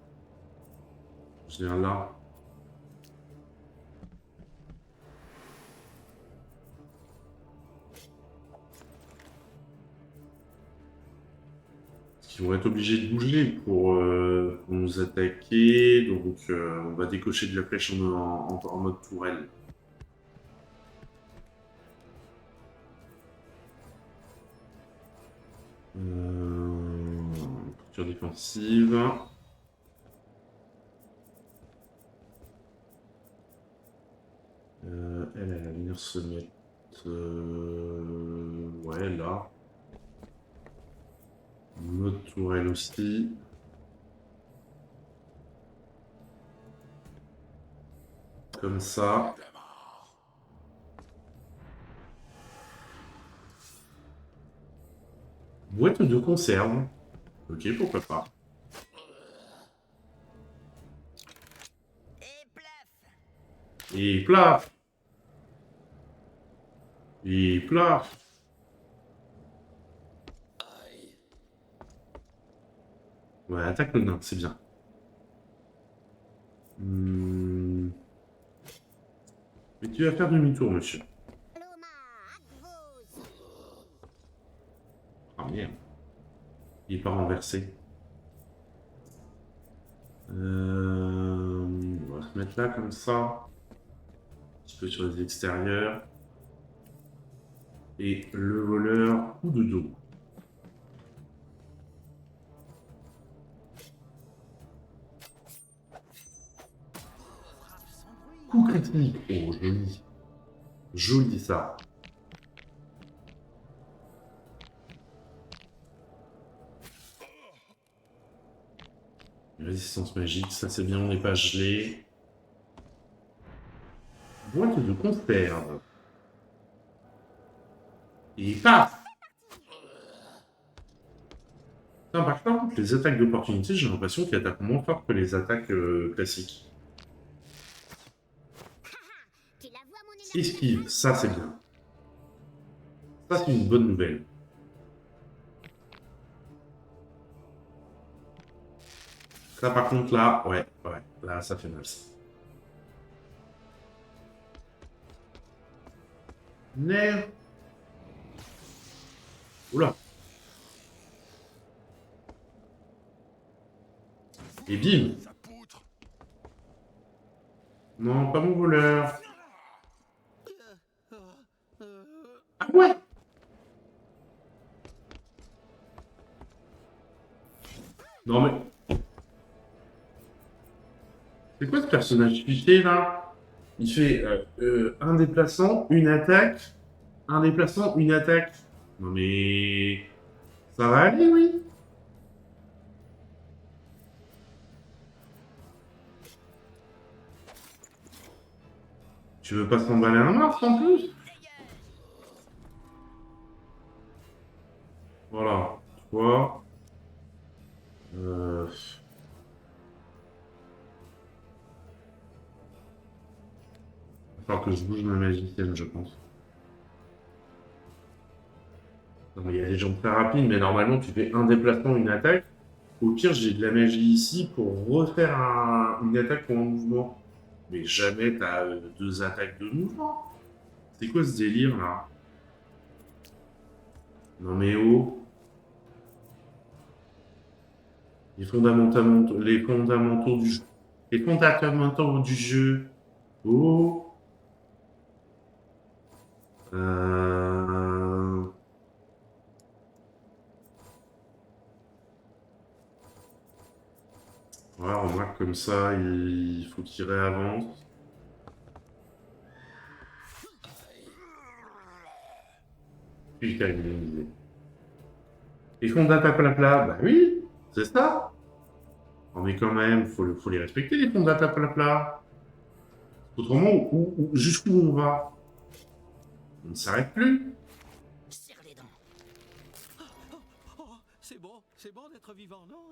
Je viens là. Ils vont être obligés de bouger pour nous attaquer. Donc on va décocher de la flèche en mode tourelle. Posture défensive. Elle va venir se mettre... ouais, là. Mode tourelle aussi. Comme ça. Boîte de conserve. Ok, pourquoi pas. Et plaf. Et plaf. Ouais, attaque le nain, c'est bien. Mais tu vas faire demi-tour, monsieur. Ah merde. Il est pas renversé. On va se mettre là comme ça. Un petit peu sur les extérieurs. Et le voleur, coup de dos. Coup critique. Oh, joli. Joli ça. Résistance magique, ça c'est bien, on n'est pas gelé. Boîte de conserve. Et paf! Non, par contre, les attaques d'opportunité, j'ai l'impression qu'elles attaquent moins fort que les attaques classiques. Tu la vois, mon énergie? Esquive, ça c'est bien. Ça c'est une bonne nouvelle. Ça par contre là, ouais, là ça fait mal ça. Nerf. Oula. Et bim. Ça poutre. Non, pas mon voleur. Ah ouais. Non mais... C'est quoi ce personnage fiché là? Il fait un déplaçant, une attaque, un déplaçant, une attaque. Non mais... Ça va aller, oui. Tu veux pas s'emballer un Mars en plus? Voilà. Toi. Il va falloir que je bouge ma magicienne, je pense. Non, mais il y a des gens très rapides, mais normalement, tu fais un déplacement, une attaque. Au pire, j'ai de la magie ici pour refaire une attaque pour un mouvement. Mais jamais t'as deux attaques de mouvement. C'est quoi ce délire, là? Non mais oh. Les fondamentaux du jeu. Les fondamentaux du jeu. Oh. Ouais, remarque comme ça, il faut qu'il réavance. Putain, il est misé. Les fondamentaux, bah oui, c'est ça. Non mais quand même, faut les respecter, les fondamentaux. Autrement, jusqu'où on va? On ne s'arrête plus. Serre les dents. C'est bon d'être vivant, non?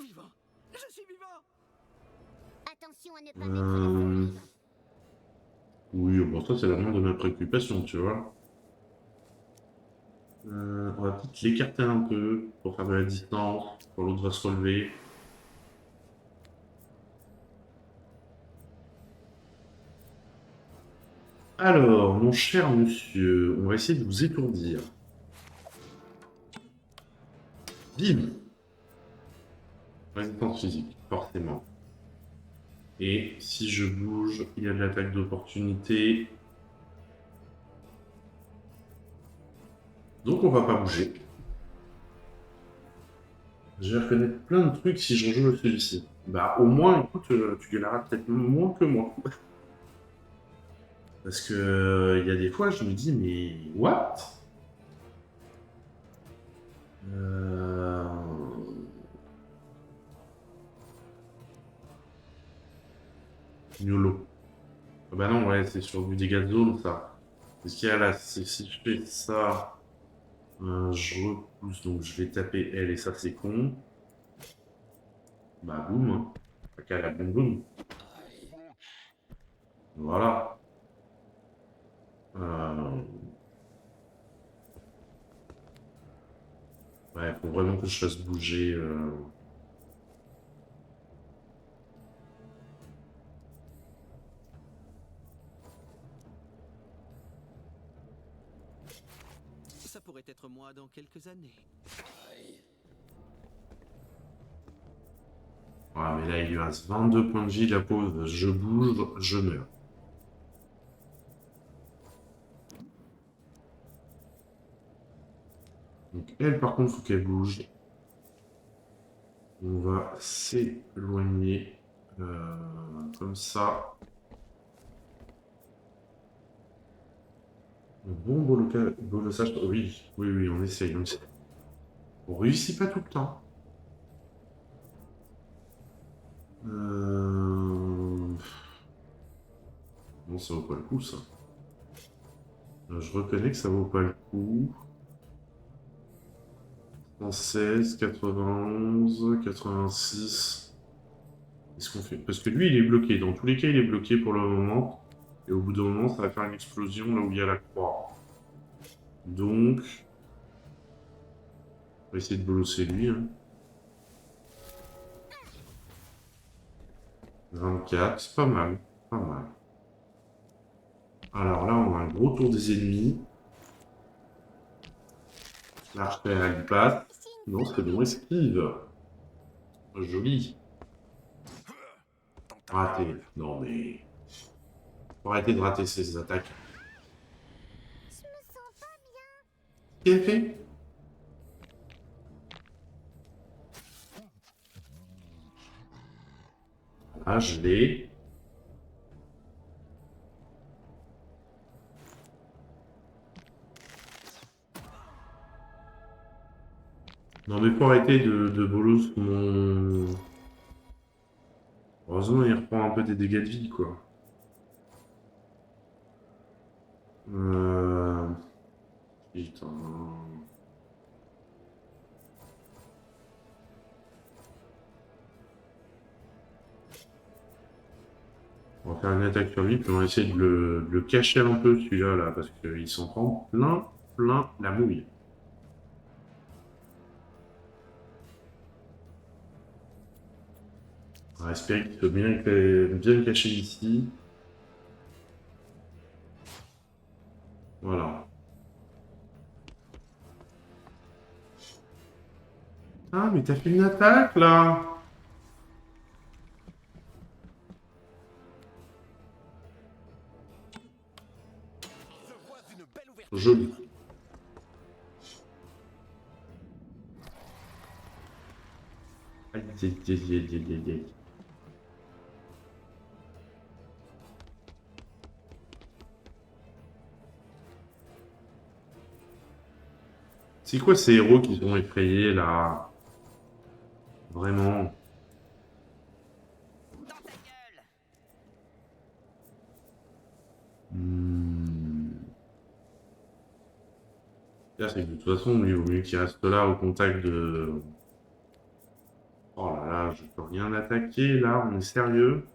Vivant. Je suis vivant. Attention à ne pas mettre la fourmi. Oui, bon, ça c'est la moindre de ma préoccupation, tu vois. On va peut-être l'écarter un peu pour faire de la distance, quand l'autre va se relever. Alors, mon cher monsieur, on va essayer de vous étourdir. Bim! Résistance physique, forcément. Et si je bouge, il y a de l'attaque d'opportunité. Donc on va pas bouger. Je vais reconnaître plein de trucs si je rejoue celui-ci. Bah au moins, écoute, tu gagneras peut-être moins que moi. Parce que il y a des fois, je me dis, mais what? YOLO. Ah bah non, ouais, c'est sur du dégât de zone, ça. Parce qu'il y a là, si je fais ça, je repousse, donc je vais taper elle, et ça, c'est con. Bah, boum. Hein. Pas qu'à la boum boum. Voilà. Ouais, faut vraiment que je fasse bouger... Ça pourrait être moi dans quelques années. Ouais, mais là, il lui reste 22 points de vie, la pause. Je bouge, je meurs. Donc elle, par contre, faut qu'elle bouge. On va s'éloigner comme ça. Bon bolossage. Oui, oui, oui, on essaye. On réussit pas tout le temps. Non, ça vaut pas le coup, ça. Je reconnais que ça vaut pas le coup. 116, 91, 86. Qu'est-ce qu'on fait? Parce que lui, il est bloqué. Dans tous les cas, il est bloqué pour le moment. Et au bout d'un moment, ça va faire une explosion là où il y a la croix. Donc, on va essayer de bolosser lui. Hein. 24, c'est pas mal. Pas mal. Alors là, on a un gros tour des ennemis. L'archère, elle passe. Non, c'est bon, esquive. Joli. Raté. Non, mais... Faut arrêter de rater ces attaques. Je me sens pas bien. Qu'est-ce qu'elle fait? Ah, je l'ai. Non, mais faut arrêter de bolos mon... Heureusement, il reprend un peu des dégâts de vie, quoi. Putain... On va faire une attaque sur lui, puis on va essayer de le cacher un peu, celui-là, là, parce qu'il s'en prend plein la mouille. On va espérer qu'il soit bien le cacher ici. Voilà. Ah, mais t'as fait une attaque, là! Joli. Aïe, aïe, aïe, aïe, aïe, aïe. C'est quoi ces héros qui sont effrayés, là? Vraiment. Dans ta gueule. Là, c'est que de toute façon, lui, il vaut mieux qu'il reste là au contact de... Oh là là, je peux rien attaquer, là, on est sérieux?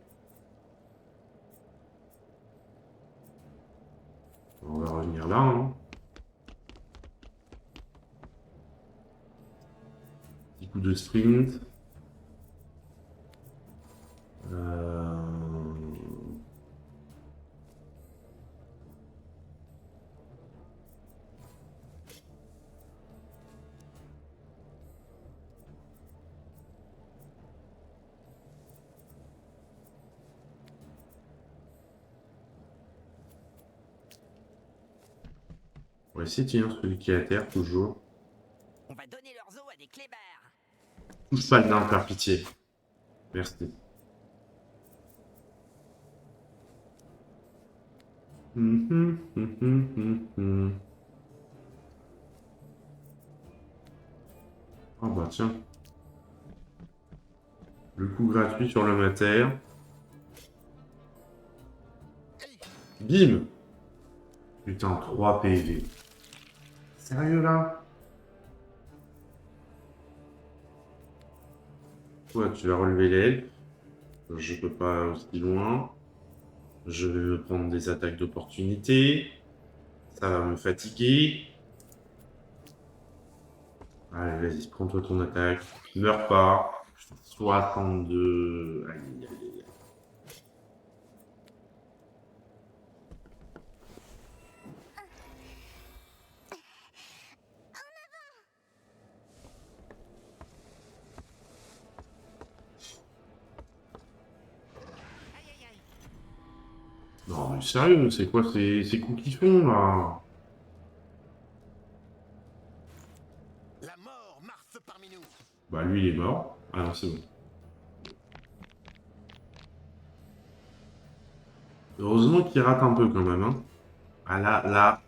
On va revenir là, hein. Petit coup de sprint. On va essayer de tenir celui qui est à terre, toujours. On va donner leurs os à des clébards. Touche pas le nain, par pitié. Merci. Ah bah tiens. Le coup gratuit sur le mater. Bim! Putain, 3 PV. Sérieux là? Ouais, tu vas relever l'aile. Je peux pas aussi loin. Je vais me prendre des attaques d'opportunité. Ça va me fatiguer. Allez, vas-y, prends-toi ton attaque. Meurs pas. Putain, 62. Aïe, aïe, aïe. Non, mais sérieux, c'est quoi ces coups qu'ils font là? La mort marche parmi nous. Bah lui il est mort. Ah non, c'est bon. Heureusement qu'il rate un peu quand même. Hein. Ah là,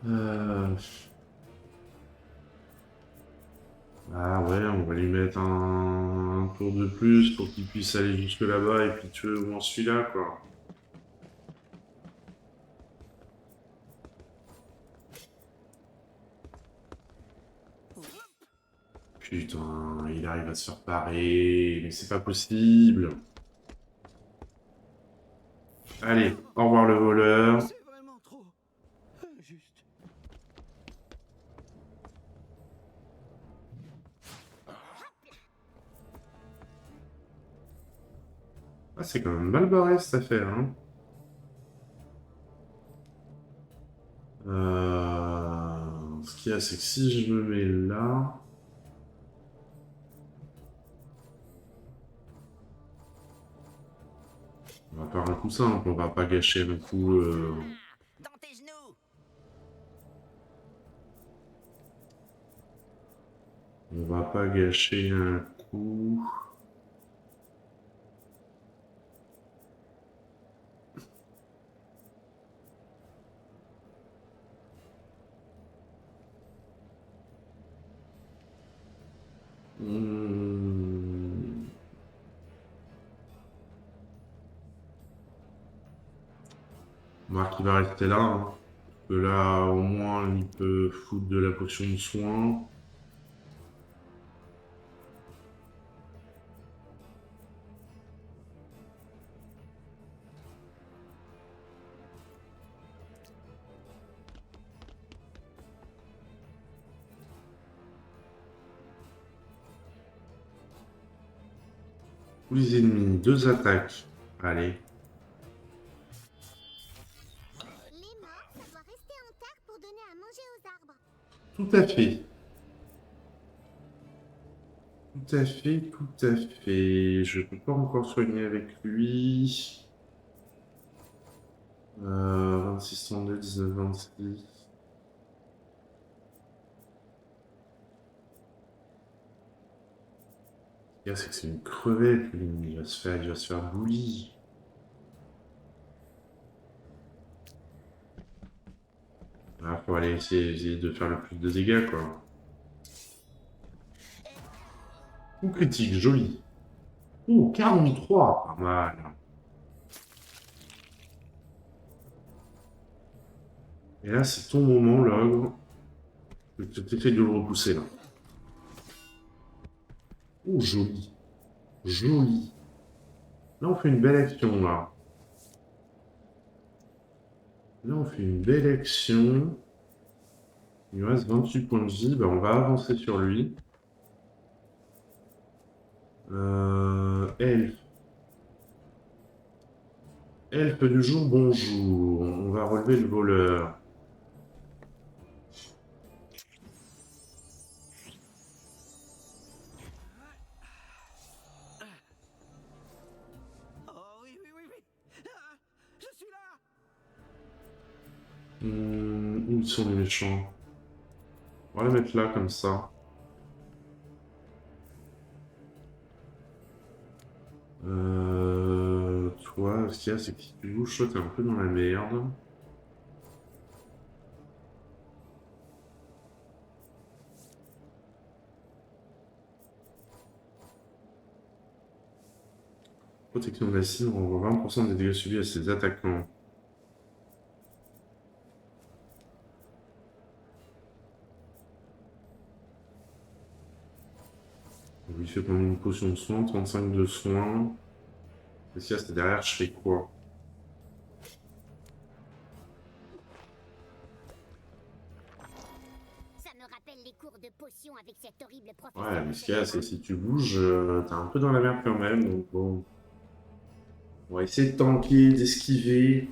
Ah ouais, on va lui mettre un tour de plus pour qu'il puisse aller jusque là-bas et puis tuer au moins celui-là, quoi. Putain, il arrive à se faire parer, mais c'est pas possible. Allez, au revoir le voleur. C'est vraiment trop injuste. Ah, c'est quand même mal barré cette affaire, hein. Ce qu'il y a, c'est que si je me mets là... On va faire un coup simple, on va pas gâcher un coup... Dans tes genoux. On va pas gâcher un coup... Hmm. Marc, il va rester là, hein. Parce que là, au moins, il peut foutre de la potion de soin. Tous les ennemis, 2 attaques. Allez. Les morts, ça doit rester en terre pour donner à manger aux arbres. Tout à fait. Tout à fait, tout à fait. Je peux pas encore soigner avec lui. 26, 32, 19, 26. C'est que c'est une crevette, lui. Il va se faire bully. Ah, faut aller essayer de faire le plus de dégâts, quoi. Coup critique, joli. Oh, 43, pas mal. Et là, c'est ton moment, l'ogre. Tu t'essayes de le repousser, là. Oh, joli. Joli. Là, on fait une belle action, là. Là, on fait une belle action. Il nous reste 28 points de vie. Bah, on va avancer sur lui. Elfe. Elfe du jour, bonjour. On va relever le voleur. Oh oui, oui, oui, oui. Ah, je suis là. Où ils sont les méchants? On va les mettre là, comme ça. Toi, ce qu'il y a, c'est que si tu bouges, toi, t'es un peu dans la merde. Protection de la cible, on voit 20% des dégâts subis à ses attaquants. On lui fait prendre une potion de soin, 35 de soins. Qu'est-ce qu'il y a, c'est derrière, je fais quoi? Ça me rappelle les cours de potions avec cet horrible professeur. Ouais, mais ce qu'il y a, c'est que si tu bouges, t'es un peu dans la merde quand même, donc bon. On va essayer de tanker, d'esquiver.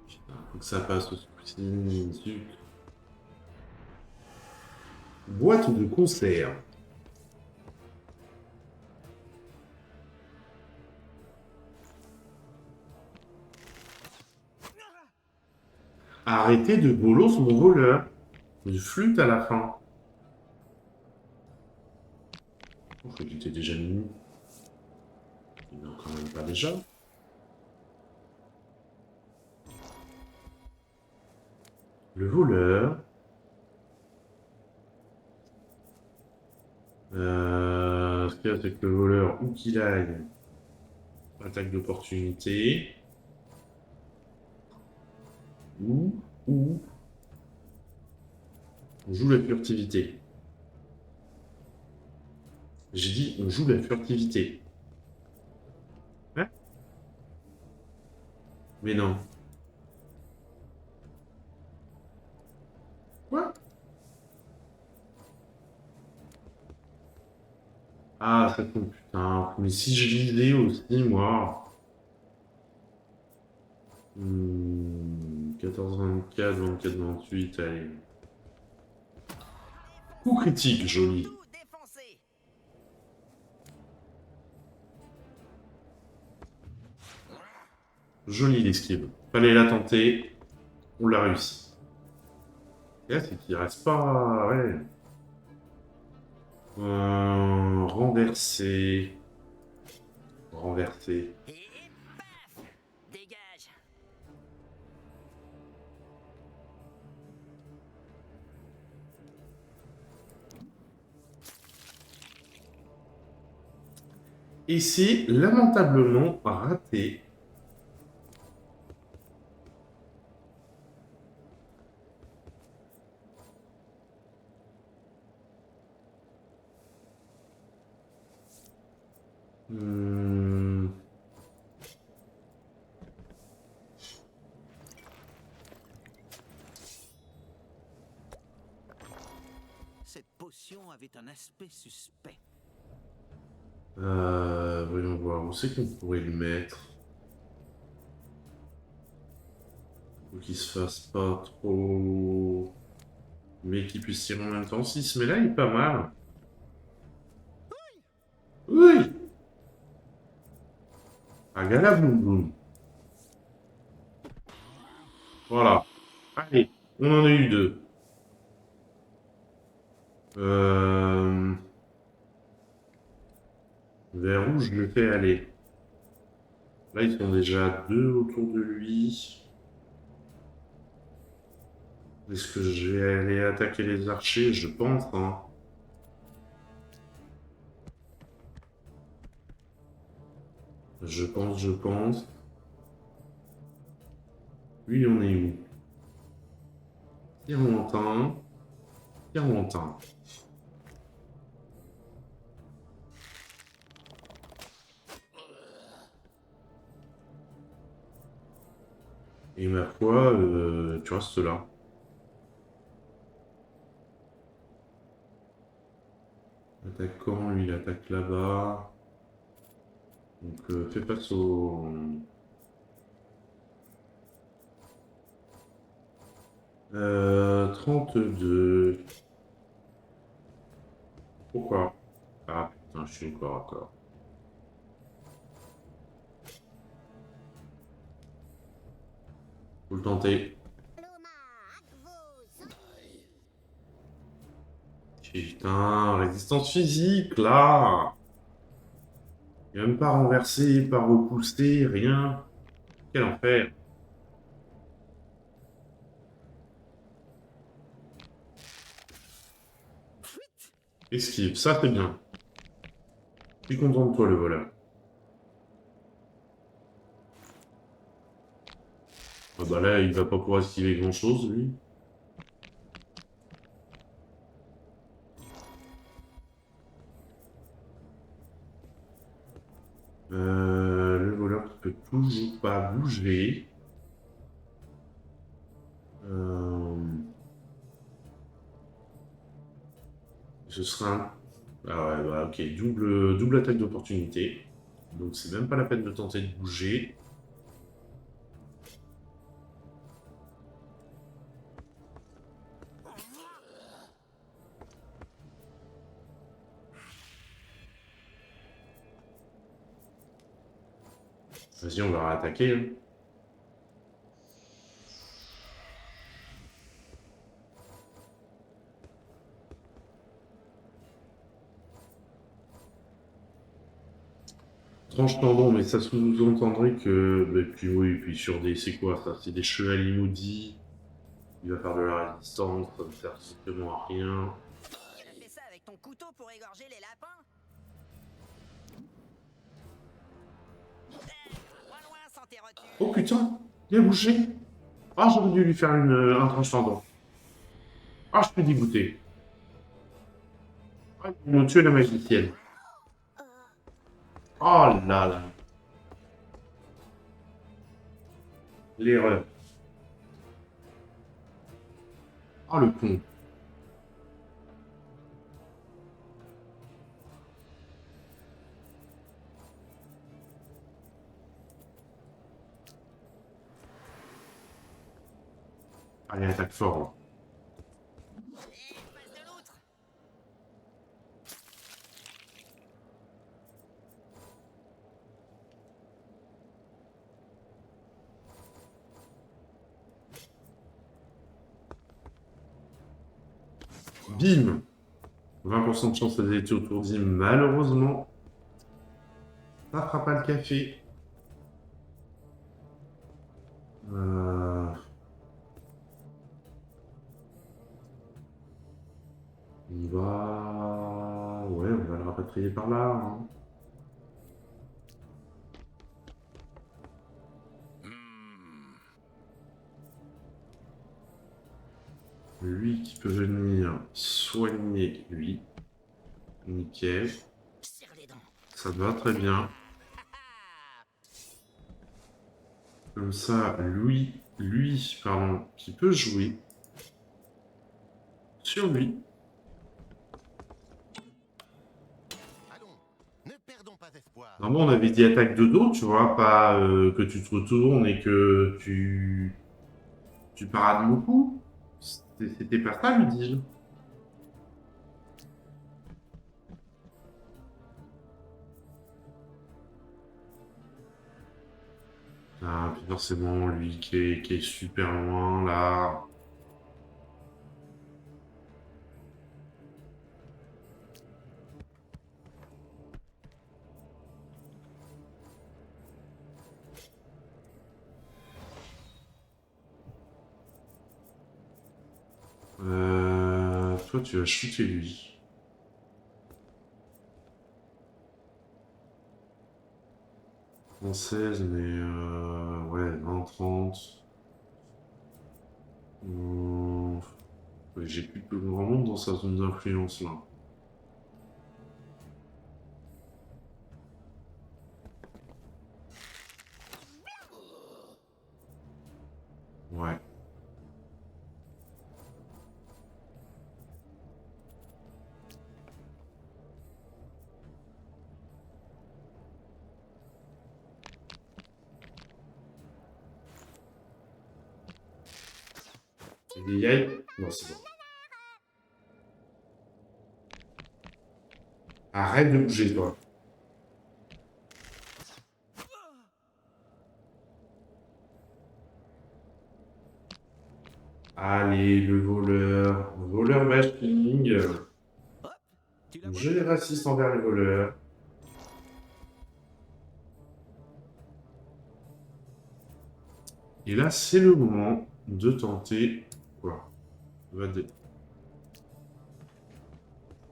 Putain, faut que ça passe au souci. Zut. Boîte de concert. Arrêtez de bolos mon voleur. Une flûte à la fin. Oh, je crois qu'il était déjà minuit. Il n'en quand même pas déjà. Le voleur. Ce qu'il y a, c'est que le voleur, où qu'il aille, attaque d'opportunité. Ou on joue la furtivité. J'ai dit, on joue la furtivité. Hein? Mais non. Quoi? Ah, ça tombe, putain. Mais si je lisais aussi, moi. 14, 24, 24, 28, allez. Coup critique, joli. Tout défoncé. Joli l'esquive. Fallait la tenter. On l'a réussi. Et là, c'est qu'il reste pas... Ouais. Renverser. Renverser. Et paf! Dégage. Et c'est lamentablement raté. Cette potion avait un aspect suspect. Voyons voir, où c'est qu'on pourrait le mettre? Faut qu'il se fasse pas trop... Mais qu'il puisse tirer en même temps. 6, mais là, il est pas mal. Oui! Agala boum boum. Voilà. Allez, on en a eu 2. Vers où je le fais aller? Là, ils sont déjà 2 autour de lui. Est-ce que je vais aller attaquer les archers? Je pense, hein. Je pense. Lui, on est où? Tir lointain. Tir lointain. Et ma foi, tu restes là. Attaquant, lui, il attaque là-bas. Donc, fais face au... 32. Pourquoi? Ah, putain, je suis encore d'accord. Faut le tenter. Putain, résistance physique, là! Il a même pas renversé, pas repoussé, rien. Quel enfer! Esquive, ça c'est bien. Je suis content de toi, le voleur. Ah bah là, il va pas pouvoir esquiver grand chose, lui. Le voleur qui peut toujours pas bouger. Ce sera un... Ah ouais, bah ok, double attaque d'opportunité. Donc c'est même pas la peine de tenter de bouger. Vas-y, on va réattaquer. Hein. Tranche tendon, mais ça sous-entendrait que... Bah, puis oui, puis sur des... C'est quoi ça? C'est des chevaliers maudits. Il va faire de la résistance, ça ne sert strictement à rien. Tu as fait ça avec ton couteau pour égorger les lapins? Moins loin sans tes rotules. Oh putain, il a bougé. Ah, j'aurais dû lui faire un tranche-tendon. Ah, je suis dégoûté. Ah, ils m'ont tué la magicienne. Oh là là. L'erreur. Ah, le con. Allez, attaque fort, là. Passe de l'outre. Bim. 20% de chance d'être été autour d'Im, malheureusement. Ça fera pas le café. On va... Ouais, on va le rapatrier par là. Hein. Lui qui peut venir soigner lui. Nickel. Serre les dents. Ça te va très bien. Comme ça, lui, pardon, qui peut jouer sur lui. Allons, ne perdons pas espoir. Normalement, on avait dit attaque de dos, tu vois, pas que tu te retournes et que tu parades mon coup. C'était pas ça, lui dis-je. Ah, puis forcément, lui qui est super loin, là. Toi, tu vas shooter lui. En 16, mais ouais, 20, 30. Ouais, j'ai plus de grand monde dans sa zone d'influence là. Ouais. Il y a... Non, c'est bon. Arrête de bouger, toi. Allez, le voleur. Voleur bashing. Tu la vois? Je les raciste envers les voleurs. Et là, c'est le moment de tenter... Quoi?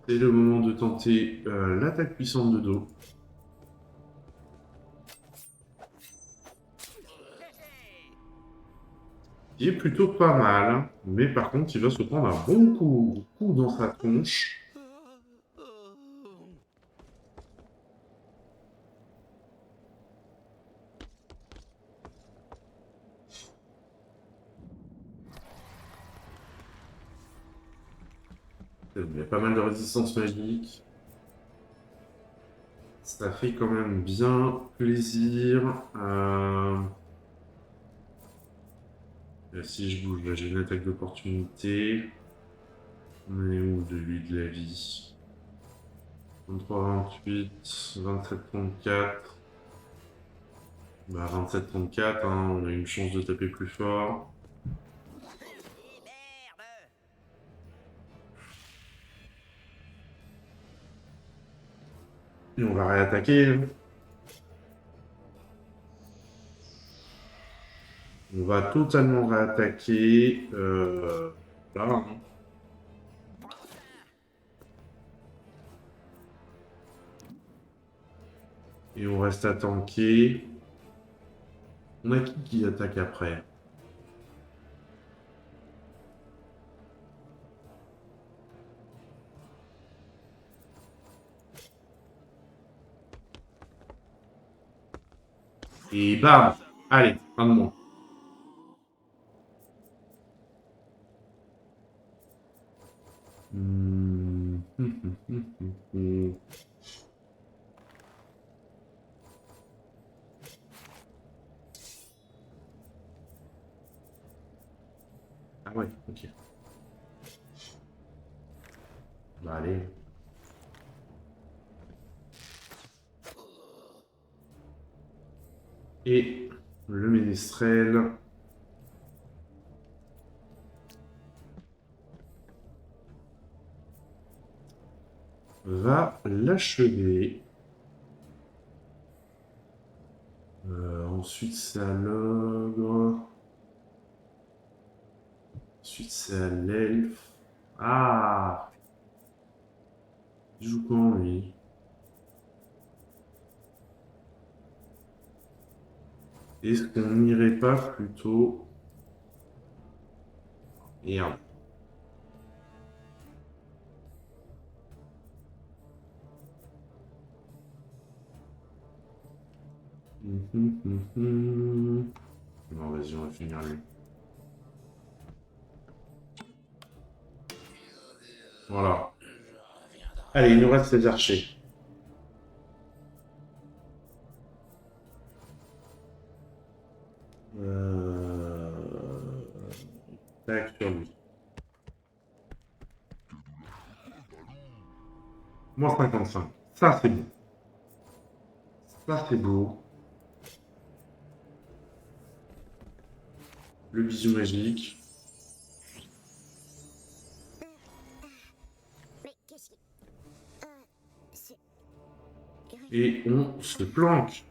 C'est le moment de tenter l'attaque puissante de dos. Qui est plutôt pas mal. Hein. Mais par contre, il va se prendre un bon coup dans sa tronche. Il y a pas mal de résistance magique. Ça fait quand même bien plaisir. Là, si je bouge, là j'ai une attaque d'opportunité. On est où de lui de la vie? 23, 28, 27, 34. Bah 27, 34, hein, on a une chance de taper plus fort. Et merde. Et on va réattaquer. On va totalement réattaquer. Là, hein. Et on reste à tanker. On a qui attaque après? Et bam! Allez, un de moins. Ah ouais, ok. Bah allez. Et le ménestrel va l'achever. Ensuite, c'est à l'ogre. Ensuite, c'est à l'elfe. Ah! Il joue quand, lui? Est-ce qu'on n'irait pas plutôt... Merde. Non, vas-y, on va finir lui. Voilà. Allez, il nous reste les archers. Tac sur lui. Moins 55. Ça, c'est beau. Ça, c'est beau. Le bisou magique. Mais qu'est-ce qui... c'est... Et on se planque.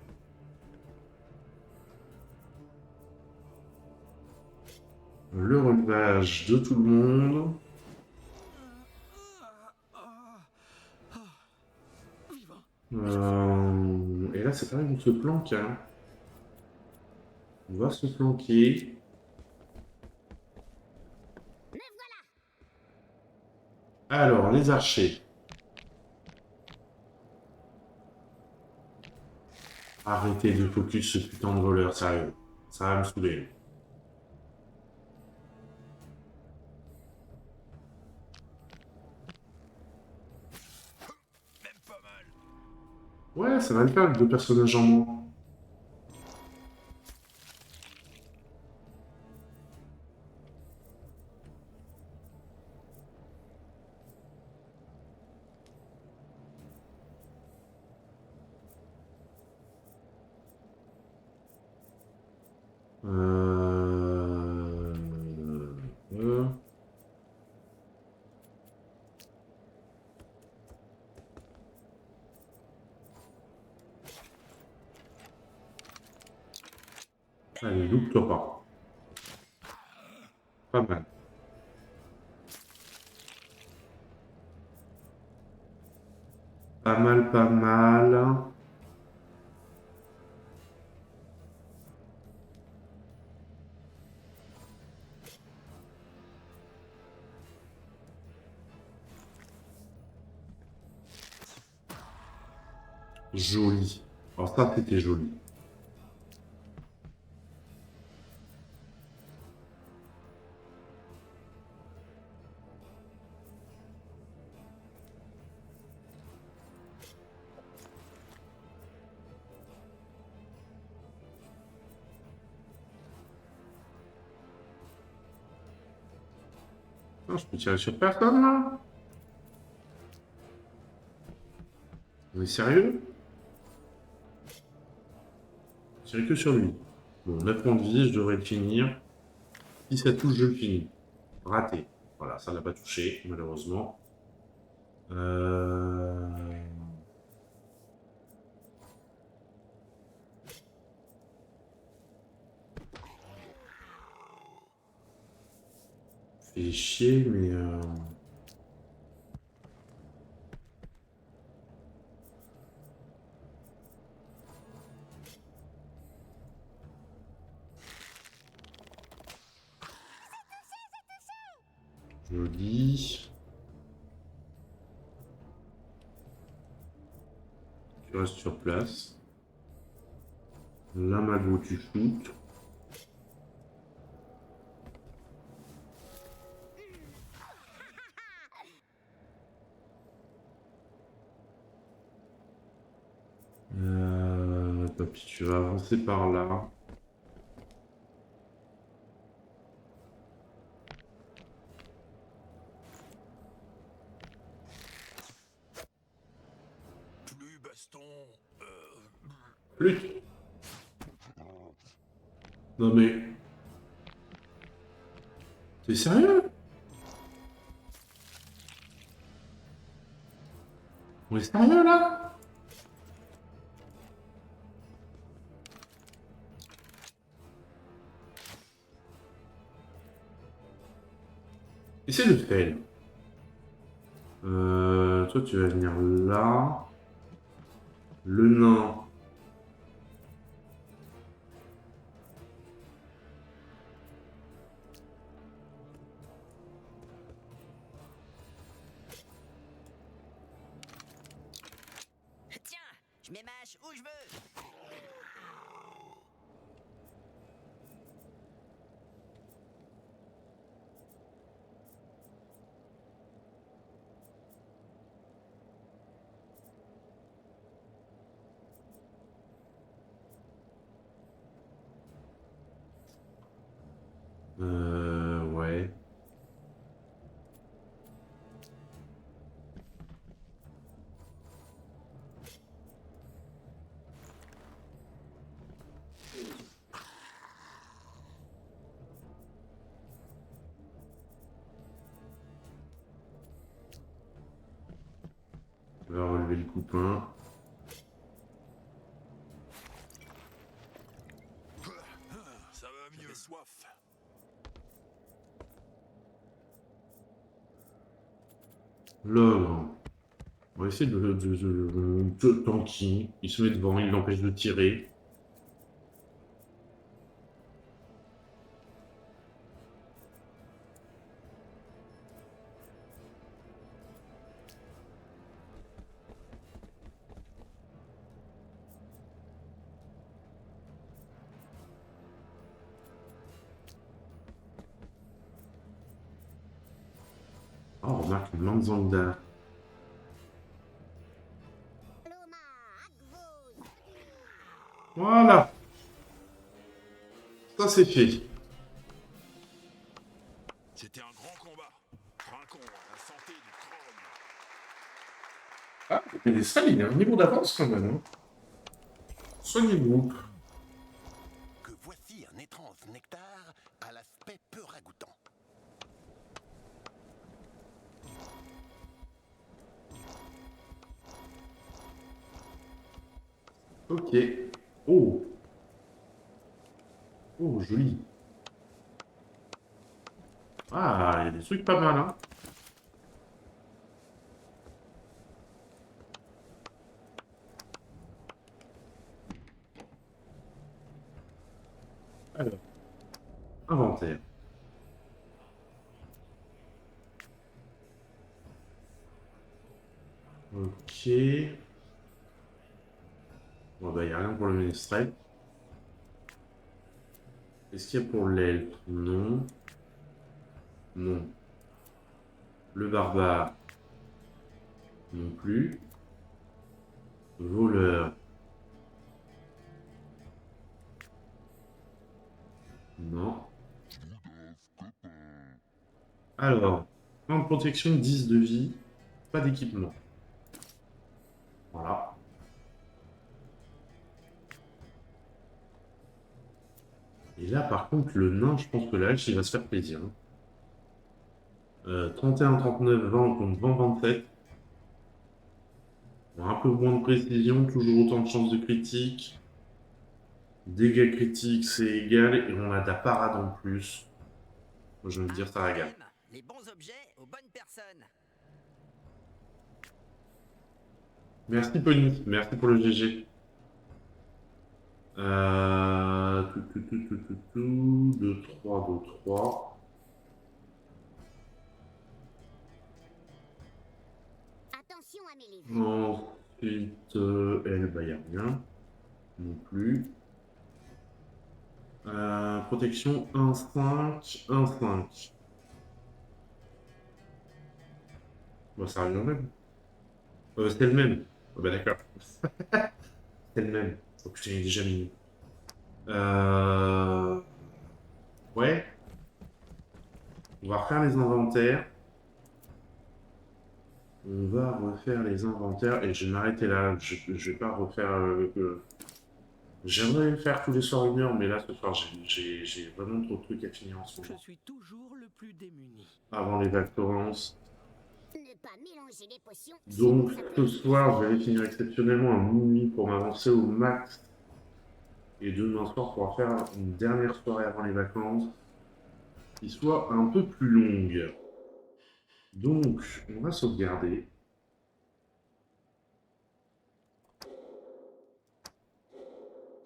Le relevage de tout le monde. Et là, c'est pareil, on se planque. Hein. On va se planquer. Me voilà! Alors, les archers. Arrêtez de focus ce putain de voleur, sérieux. Ça va me saouler. Ouais, ça va le faire avec 2 personnages en moins. Euh... Allez, loupe-toi pas. Pas mal. Pas mal, pas mal. Joli. Alors ça, c'était joli. Ah, je peux tirer sur personne, là? On est sérieux? Tirer que sur lui. Bon, 9 points de vie, je devrais le finir. Si ça touche, je le finis. Raté. Voilà, ça l'a pas touché, malheureusement. Fait chier, mais... Joli. Tu restes sur place. L'amago, tu shootes. Papy, tu vas avancer par là. Plus baston. Plus. Non mais... T'es sérieux? On est sérieux là? Essaye de faire. Toi tu vas venir là. Le nain. Tiens, je mets ma hache où je veux. Ouais. On va relever le coupin. Ça va mieux. J'ai soif. Là, on va essayer de tanky. Il se met devant, il l'empêche de tirer. Oh, remarque, une lance Zangdar. Loma, Agvos. Voilà. Ça, c'est fait. C'était un grand combat. Trinquons à la santé du trône. Ah, mais les salles, il y a un niveau d'avance quand même. Hein. Soignez-vous. Que voici un étrange nectar à l'aspect peu ragoûtant. Ok. Oh. Oh, joli. Ah, il y a des trucs pas mal, hein. Alors, inventaire. Ok. Bon, bah, il n'y a rien pour le ménestrel. Est-ce qu'il y a pour l'elfe? Non. Non. Le barbare? Non plus. Voleur? Non. Alors, point de protection, 10 de vie, pas d'équipement. Voilà. Et là, par contre, le nain, je pense que là, il va se faire plaisir. 31, 39, 20 contre 20, 27. Un peu moins de précision, toujours autant de chances de critique. Dégâts critiques, c'est égal. Et on a de la parade en plus. Moi, je veux dire, ça régale. Les bons objets aux bonnes personnes. Merci Pony, merci pour le GG. 2, 3, 2, 3. Attention à mes livres. Ensuite, elle, bah, y a rien. Non plus. Protection 1-5, 1-5. Bon, ça revient au même. C'est le même. Oh, bah d'accord. C'est le même. Oh putain, il est déjà minuit. Ouais. On va refaire les inventaires. On va refaire les inventaires et je vais m'arrêter là. Je vais pas refaire. J'aimerais faire tous les soirs 1 heure, mais là ce soir j'ai vraiment trop de trucs à finir en ce Je moment. suis toujours le plus démuni. Avant les vacances. Ne pas mélanger les potions. Donc sinon ça ce peut soir, je vais finir exceptionnellement à minuit pour m'avancer au max. Et demain soir, pour faire une dernière soirée avant les vacances qui soit un peu plus longue. Donc, on va sauvegarder.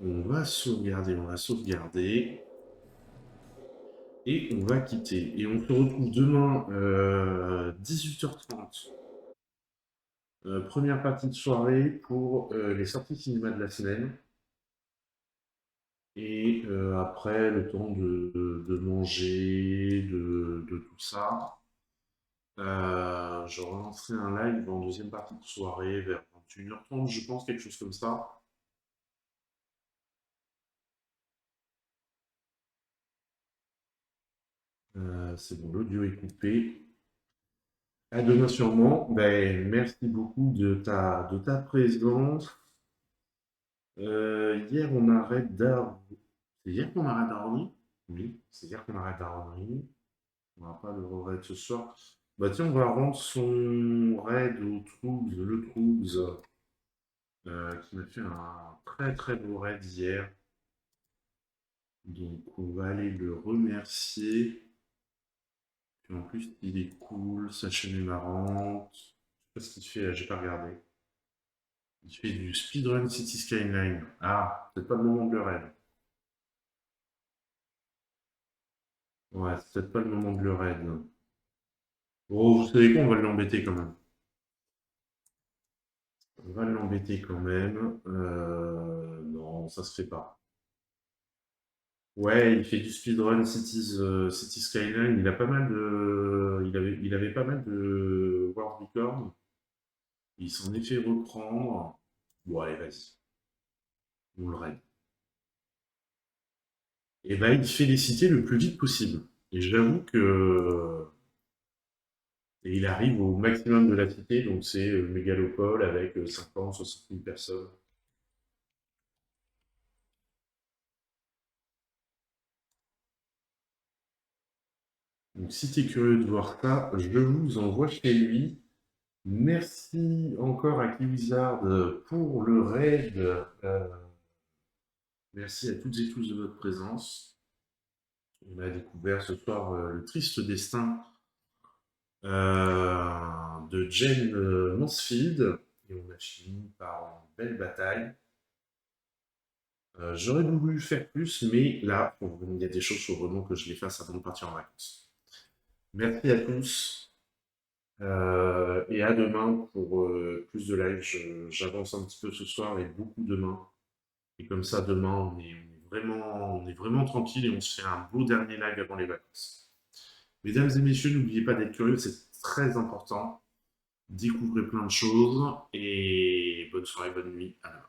On va sauvegarder. Et on va quitter. Et on se retrouve demain 18h30. Première partie de soirée pour les sorties cinéma de la semaine. Et après, le temps de manger, de tout ça. Je relancerai un live en deuxième partie de soirée vers 21h30, je pense, quelque chose comme ça. C'est bon, l'audio est coupé. À demain sûrement. Ben, merci beaucoup de ta présence. Hier, on arrête d'Ar... C'est hier qu'on arrête d'Arony? Oui, c'est hier qu'on arrête d'Arony. On va pas le raid ce soir. Bah tiens, on va rendre son raid au Troubs, le Troubs, qui m'a fait un très très beau raid hier. Donc on va aller le remercier. Puis en plus, il est cool, sa chaîne est marrante. Je sais pas ce qu'il fait, j'ai pas regardé. Il fait du speedrun City Skyline. Ah, c'est pas le moment de le raid. Ouais, c'est peut-être pas le moment de le raid. Bon, vous savez quoi, on va l'embêter quand même. On va l'embêter quand même. Non, ça se fait pas. Ouais, il fait du speedrun City Skyline. Il a pas mal de. Il avait pas mal de World Record. Il s'en est fait reprendre. Bon, allez, vas-y. On le raid. Et ben, il fait les cités le plus vite possible. Et j'avoue que. Et il arrive au maximum de la cité, donc c'est mégalopole avec 50, 60 000 personnes. Donc si tu es curieux de voir ça, je vous envoie chez lui. Merci encore à Kiwizard pour le raid. Merci à toutes et tous de votre présence. On a découvert ce soir le triste destin de Jane Mansfield. Et on a fini par une belle bataille. J'aurais voulu faire plus, mais là, il y a des choses, il faut vraiment que je les fasse avant de partir en vacances. Merci à tous. Et à demain pour plus de live. J'avance un petit peu ce soir et beaucoup demain. Et comme ça, demain, on est vraiment tranquille et on se fait un beau dernier live avant les vacances. Mesdames et messieurs, n'oubliez pas d'être curieux, c'est très important. Découvrez plein de choses et bonne soirée, bonne nuit. À demain.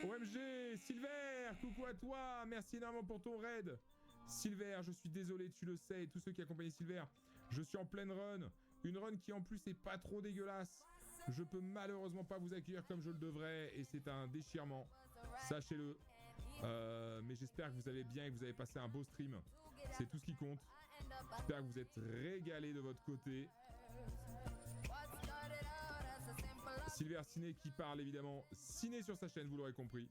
OMG, Silver, coucou à toi, merci énormément pour ton raid. Silver, je suis désolé, tu le sais, et tous ceux qui accompagnent Silver, je suis en pleine run, une run qui en plus est pas trop dégueulasse. Je peux malheureusement pas vous accueillir comme je le devrais, et c'est un déchirement, sachez-le. Mais j'espère que vous allez bien et que vous avez passé un beau stream, c'est tout ce qui compte. J'espère que vous êtes régalés de votre côté. Silver Ciné qui parle évidemment ciné sur sa chaîne, vous l'aurez compris.